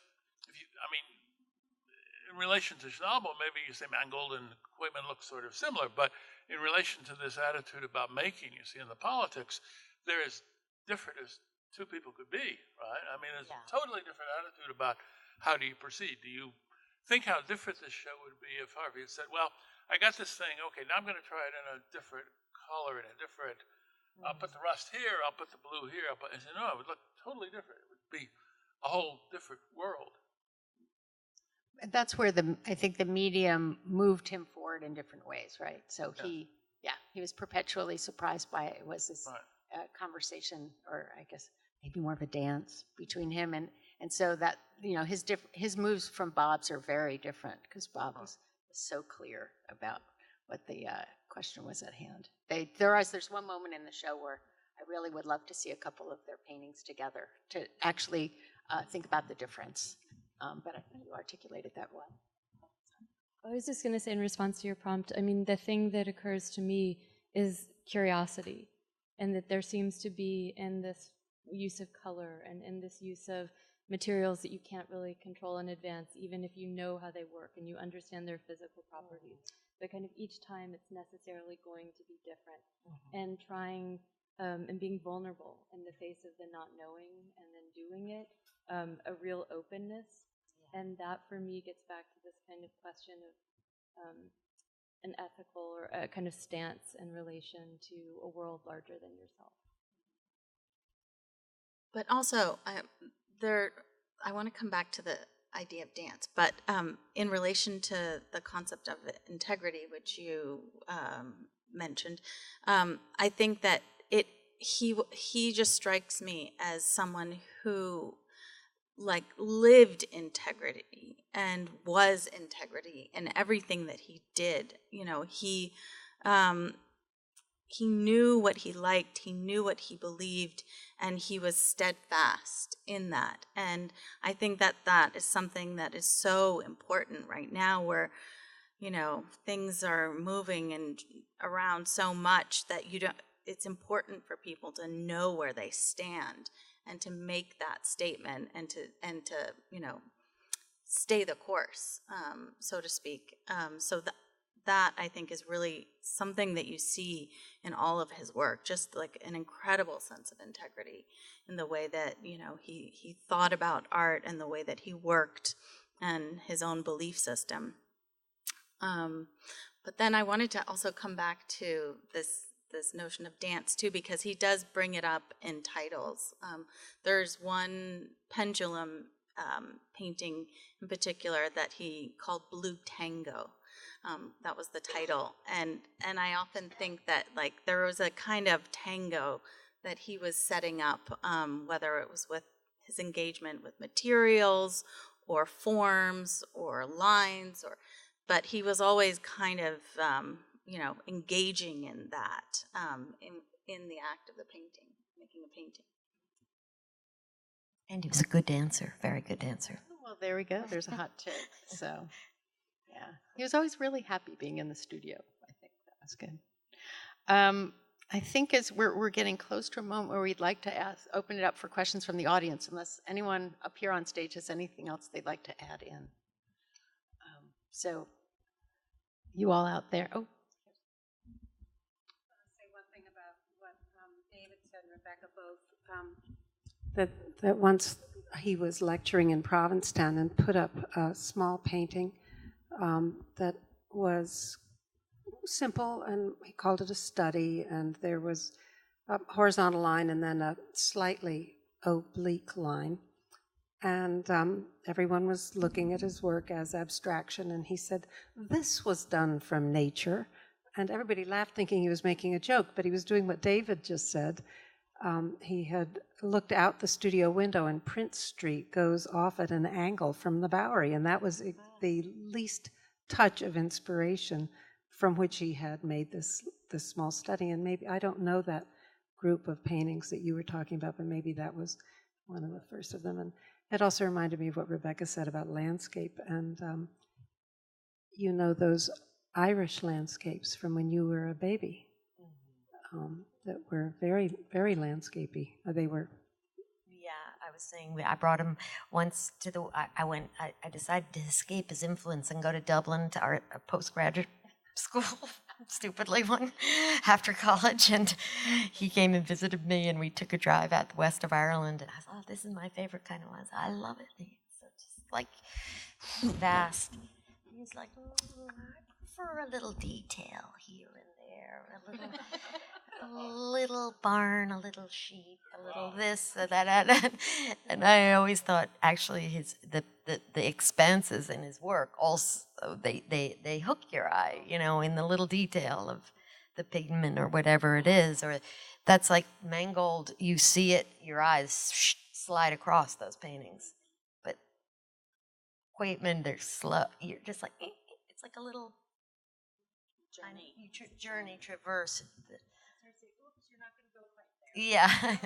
in relation to Schnabel, maybe you say Mangold and Quaytman look sort of similar, but in relation to this attitude about making, you see, in the politics, they're as different as two people could be, right? I mean, it's a totally different attitude about how do you proceed. Do you think how different this show would be if Harvey had said, well, I got this thing, okay, now I'm going to try it in a different color, in a different, I'll put the rust here, I'll put the blue here. I said, no, it would look totally different. It would be a whole different world. That's where I think the medium moved him forward in different ways, right? So he was perpetually surprised by it. It was this conversation, or I guess maybe more of a dance between him and so that, his moves from Bob's are very different, because Bob was so clear about what the question was at hand. There's one moment in the show where I really would love to see a couple of their paintings together to actually think about the difference. But I think you articulated that well. I was just going to say, in response to your prompt, I mean, the thing that occurs to me is curiosity, and that there seems to be in this use of color and in this use of materials that you can't really control in advance, even if you know how they work and you understand their physical properties. But kind of each time it's necessarily going to be different, and trying and being vulnerable in the face of the not knowing and then doing it, a real openness. And that, for me, gets back to this kind of question of an ethical or a kind of stance in relation to a world larger than yourself. But also, I want to come back to the idea of dance, but in relation to the concept of integrity, which you mentioned, I think that he just strikes me as someone who lived integrity and was integrity in everything that he did. He knew what he liked, he knew what he believed, and he was steadfast in that. And I think that is something that is so important right now, where things are moving and around so much that it's important for people to know where they stand and to make that statement and to stay the course, so to speak. So that I think is really something that you see in all of his work, just like an incredible sense of integrity in the way that, he thought about art and the way that he worked and his own belief system. But then I wanted to also come back to this notion of dance too, because he does bring it up in titles. There's one pendulum painting in particular that he called Blue Tango. That was the title, and I often think that like there was a kind of tango that he was setting up, whether it was with his engagement with materials or forms or lines, but he was always kind of engaging in that in the act of the painting, making a painting. And he was a good dancer, very good dancer. Well, there we go. There's a hot tip. So, yeah, he was always really happy being in the studio. I think that was good. I think as we're getting close to a moment where we'd like to open it up for questions from the audience, unless anyone up here on stage has anything else they'd like to add in. So, you all out there. Oh. I'll say one thing about what David said and Rebecca both. That once he was lecturing in Provincetown and put up a small painting that was simple, and he called it a study, and there was a horizontal line and then a slightly oblique line. And everyone was looking at his work as abstraction, and he said, "This was done from nature." And everybody laughed thinking he was making a joke, but he was doing what David just said. He had looked out the studio window, and Prince Street goes off at an angle from the Bowery, and that was the least touch of inspiration from which he had made this small study. And maybe, I don't know that group of paintings that you were talking about, but maybe that was one of the first of them. And it also reminded me of what Rebecca said about landscape, and those Irish landscapes from when you were a baby. That were very, very landscapey. They were. Yeah, I was saying I brought him once to I decided to escape his influence and go to Dublin to our postgraduate school, stupidly one, after college, and he came and visited me, and we took a drive out the west of Ireland, and I thought, this is my favorite kind of landscape. I love it. It's just like vast. He's like, I prefer a little detail here and there, a little barn, a little sheep, a little this, that, and I always thought actually the expanses in his work also they hook your eye, in the little detail of the pigment or whatever it is, or that's like Mangold. You see it, your eyes slide across those paintings, but Quaytman, they're slow. You're just like it's like a little journey traverse. Yeah.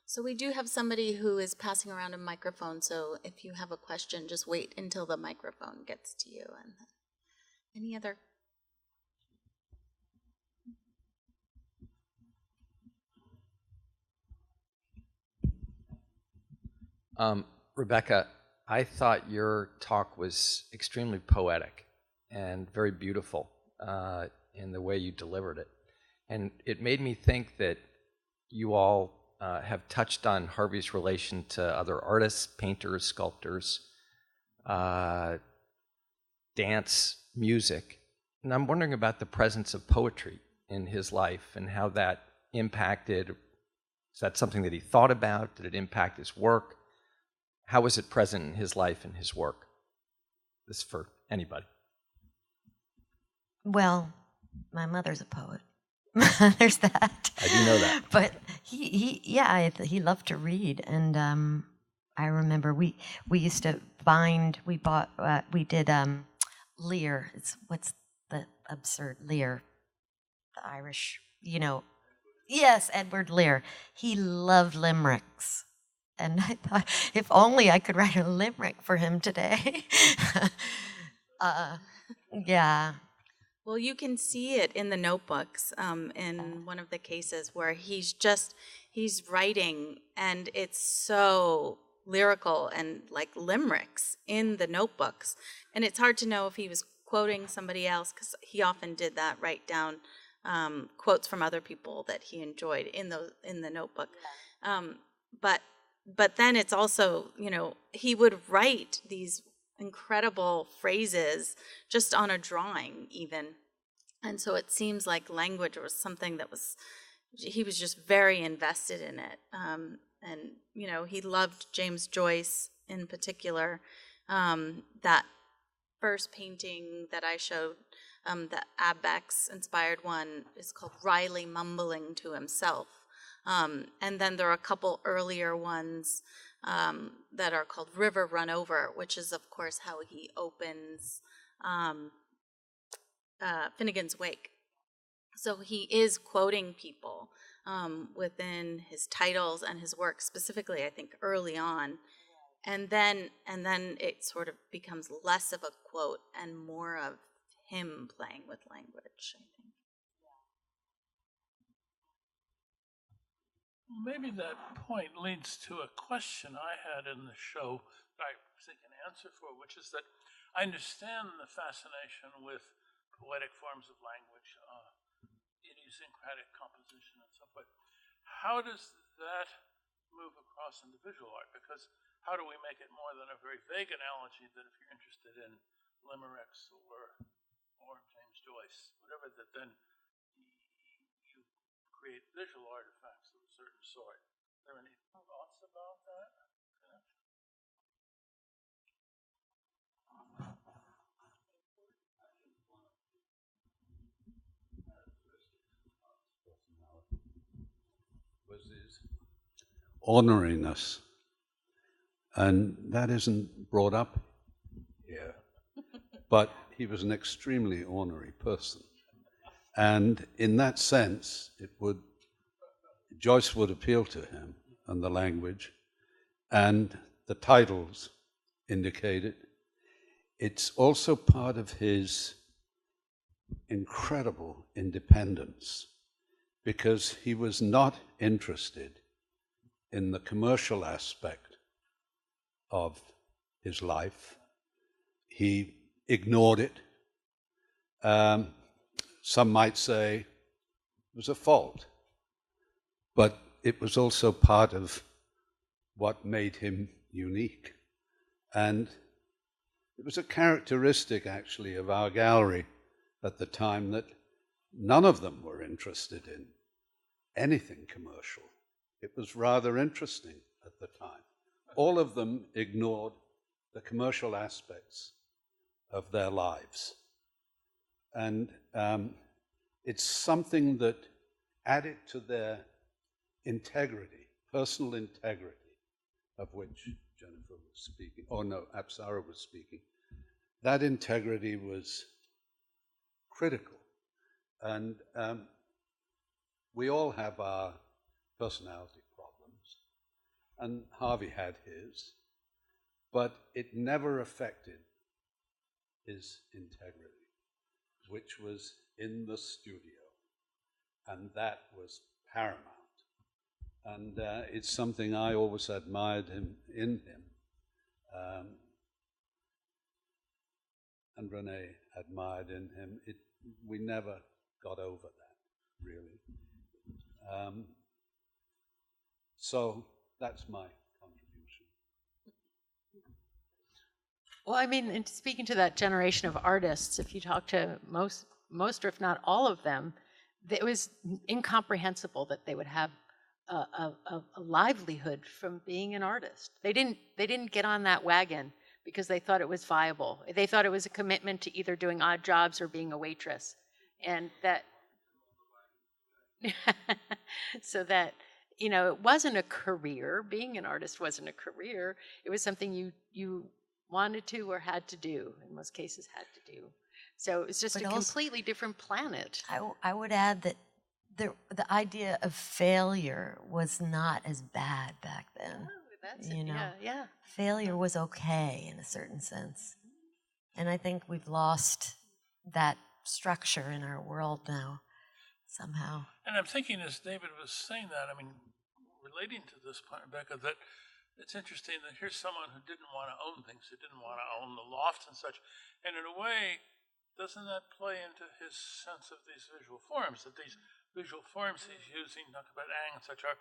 So we do have somebody who is passing around a microphone, so if you have a question, just wait until the microphone gets to you. And any other? Rebecca, I thought your talk was extremely poetic and very beautiful in the way you delivered it. And it made me think that you all have touched on Harvey's relation to other artists, painters, sculptors, dance, music. And I'm wondering about the presence of poetry in his life and how that impacted. Is that something that he thought about? Did it impact his work? How was it present in his life and his work? This is for anybody. Well, my mother's a poet. There's that. I do know that. But he loved to read, and I remember we used to bind. We did Lear. What's the absurd Lear? The Irish, Yes, Edward Lear. He loved limericks. And I thought, if only I could write a limerick for him today. Yeah. Well, you can see it in the notebooks in one of the cases where he's writing, and it's so lyrical and like limericks in the notebooks. And it's hard to know if he was quoting somebody else, because he often did that, write down quotes from other people that he enjoyed in the notebook. But then it's also, he would write these incredible phrases just on a drawing even. And so it seems like language was something that he was just very invested in it. And, he loved James Joyce in particular. That first painting that I showed, the Abex-inspired one, is called Riley Mumbling to Himself. And then there are a couple earlier ones that are called River Run Over, which is, of course, how he opens Finnegan's Wake. So he is quoting people within his titles and his work, specifically, I think, early on. And then it sort of becomes less of a quote and more of him playing with language, I think. Maybe that point leads to a question I had in the show that I seek an answer for, which is that I understand the fascination with poetic forms of language, idiosyncratic composition and so forth. How does that move across into visual art? Because how do we make it more than a very vague analogy that if you're interested in limericks or James Joyce, whatever, that then you create visual artifacts of a certain sort? Are there any thoughts about that? Was his orneriness, and that isn't brought up here, but he was an extremely ornery person, and in that sense Joyce would appeal to him, and the language and the titles indicate it. It's also part of his incredible independence, because he was not interested in the commercial aspect of his life. He ignored it. Some might say it was a fault, but it was also part of what made him unique. And it was a characteristic, actually, of our gallery at the time that none of them were interested in anything commercial. It was rather interesting at the time. All of them ignored the commercial aspects of their lives. And it's something that added to their integrity, personal integrity, of which Jennifer was speaking, Apsara was speaking. That integrity was critical. And we all have our personality problems, and Harvey had his, but it never affected his integrity, which was in the studio, and that was paramount. And it's something I always admired in him, and Renee admired in him. We never got over that, really. So that's my contribution. Well, I mean, and speaking to that generation of artists, if you talk to most or if not all of them, it was incomprehensible that they would have a livelihood from being an artist. They didn't get on that wagon because they thought it was viable. They thought it was a commitment to either doing odd jobs or being a waitress, and that so that it wasn't a career. Being an artist wasn't a career. It was something you wanted to or had to do. In most cases, had to do. So it's just a completely different planet. I would add that the idea of failure was not as bad back then. Oh, that's it. Yeah. Failure was okay in a certain sense. And I think we've lost that structure in our world now, somehow. And I'm thinking, as David was saying that, I mean, relating to this point, Rebecca, that it's interesting that here's someone who didn't want to own things, who didn't want to own the loft and such. And in a way, doesn't that play into his sense of these visual forms, that these visual forms he's using, Nakabadang and such, are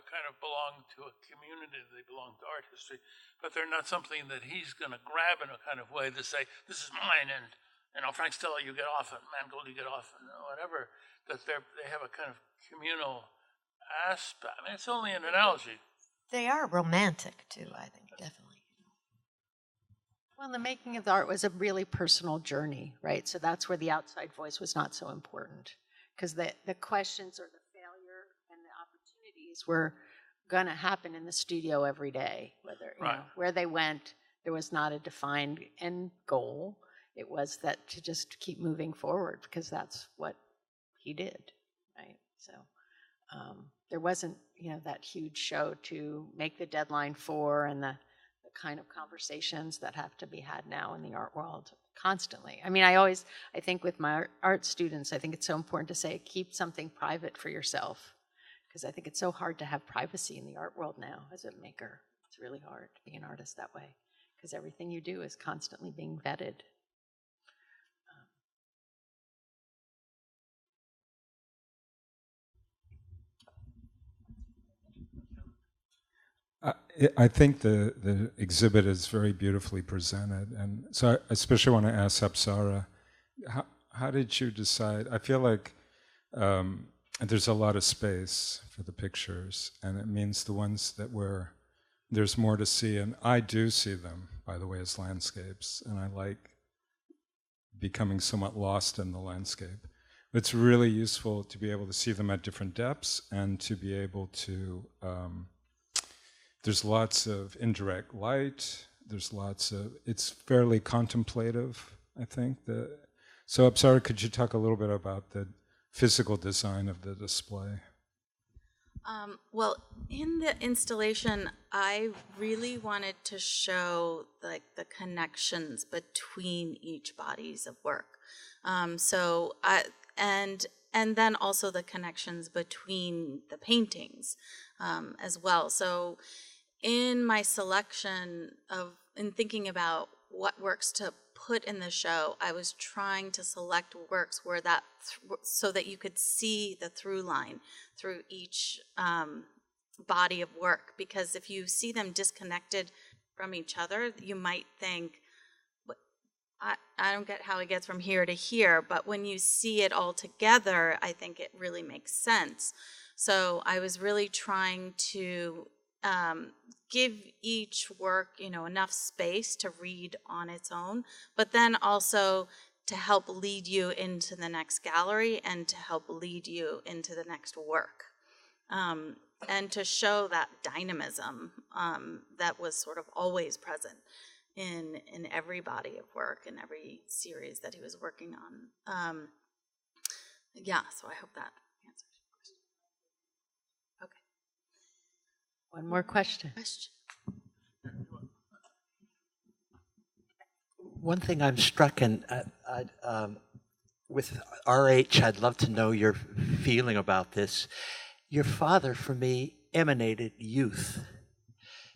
kind of belong to a community, they belong to art history, but they're not something that he's going to grab in a kind of way to say, this is mine, and Frank Stella, you get off, and Mangold, you get off, and whatever, that they have a kind of communal aspect. I mean, it's only an analogy. They are romantic, too, I think, definitely. Well, the making of the art was a really personal journey, right? So that's where the outside voice was not so important, because the questions or the failure and the opportunities were going to happen in the studio every day, whether you know, where they went, there was not a defined end goal. It was that to just keep moving forward, because that's what he did, right? So there wasn't, that huge show to make the deadline for, and the kind of conversations that have to be had now in the art world constantly. I mean, I think with my art students, I think it's so important to say, keep something private for yourself, because I think it's so hard to have privacy in the art world now as a maker. It's really hard to be an artist that way, because everything you do is constantly being vetted. I think the exhibit is very beautifully presented, and so I especially want to ask Apsara, how did you decide? I feel like there's a lot of space for the pictures, and it means the ones that there's more to see, and I do see them, by the way, as landscapes, and I like becoming somewhat lost in the landscape. It's really useful to be able to see them at different depths, and to be able to there's lots of indirect light. It's fairly contemplative, I think. So Apsara, could you talk a little bit about the physical design of the display? Well, in the installation, I really wanted to show the connections between each bodies of work. And then also the connections between the paintings as well. So in my selection in thinking about what works to put in the show, I was trying to select works where so that you could see the through line through each body of work. Because if you see them disconnected from each other, you might think, I don't get how it gets from here to here, but when you see it all together, I think it really makes sense. So I was really trying to give each work, enough space to read on its own, but then also to help lead you into the next gallery and to help lead you into the next work. And to show that dynamism that was sort of always present in every body of work, in every series that he was working on. So I hope that answers your question. Okay. One more question. One thing I'm struck in with RH, I'd love to know your feeling about this. Your father, for me, emanated youth.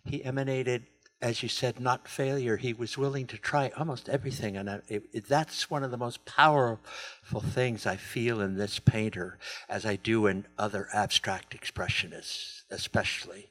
He emanated, as you said, not failure. He was willing to try almost everything, and that's one of the most powerful things I feel in this painter, as I do in other abstract expressionists, especially.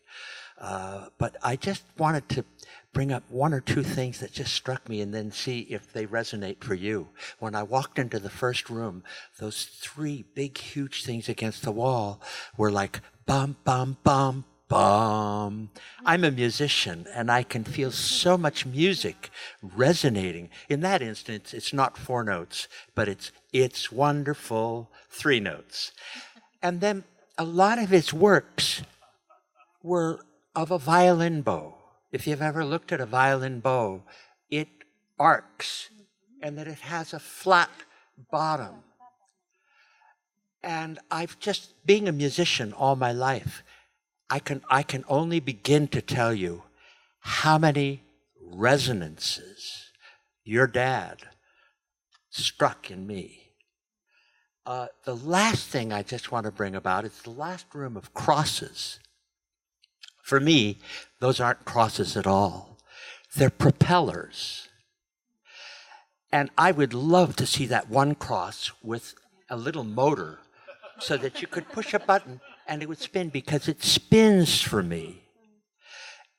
But I just wanted to bring up one or two things that just struck me and then see if they resonate for you. When I walked into the first room, those three big, huge things against the wall were like, bum, bum, bum, bum. I'm a musician, and I can feel so much music resonating. In that instance, it's not 4 notes, but it's wonderful 3 notes. And then a lot of his works were of a violin bow. If you've ever looked at a violin bow, it arcs, and that it has a flat bottom. And I've just, being a musician all my life, I can only begin to tell you how many resonances your dad struck in me The last thing I just want to bring about is the last room of crosses. For me, those aren't crosses at all. They're propellers. And I would love to see that one cross with a little motor so that you could push a button and it would spin, because it spins for me.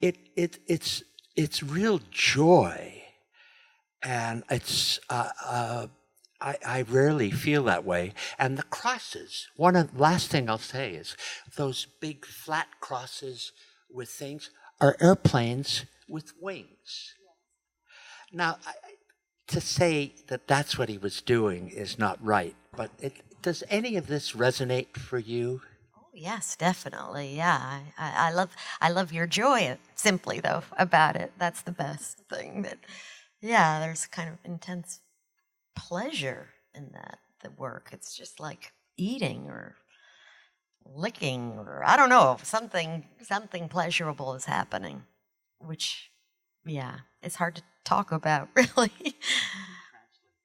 It's real joy. And it's, I rarely feel that way. And the crosses, last thing I'll say is those big flat crosses with things are airplanes with wings. Now, to say that that's what he was doing is not right, but does any of this resonate for you? Oh, yes, definitely. Yeah, I love your joy simply though about it. That's the best thing. Yeah, there's kind of intense pleasure in that, the work. It's just like eating or licking, or I don't know, something pleasurable is happening, which, yeah, it's hard to talk about, really.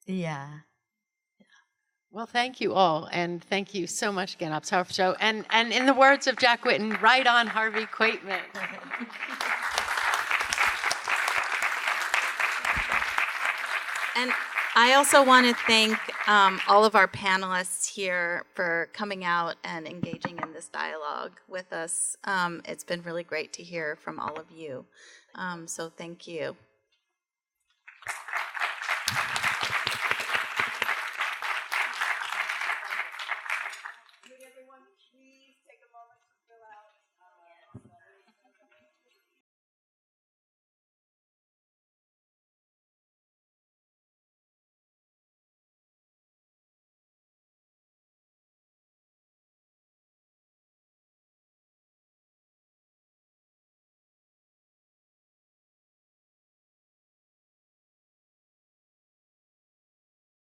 Yeah. Well, thank you all, and thank you so much again, Apsara Show. And in the words of Jack Whitten, right on Harvey Quaytman. And I also want to thank all of our panelists here for coming out and engaging in this dialogue with us. It's been really great to hear from all of you. So thank you.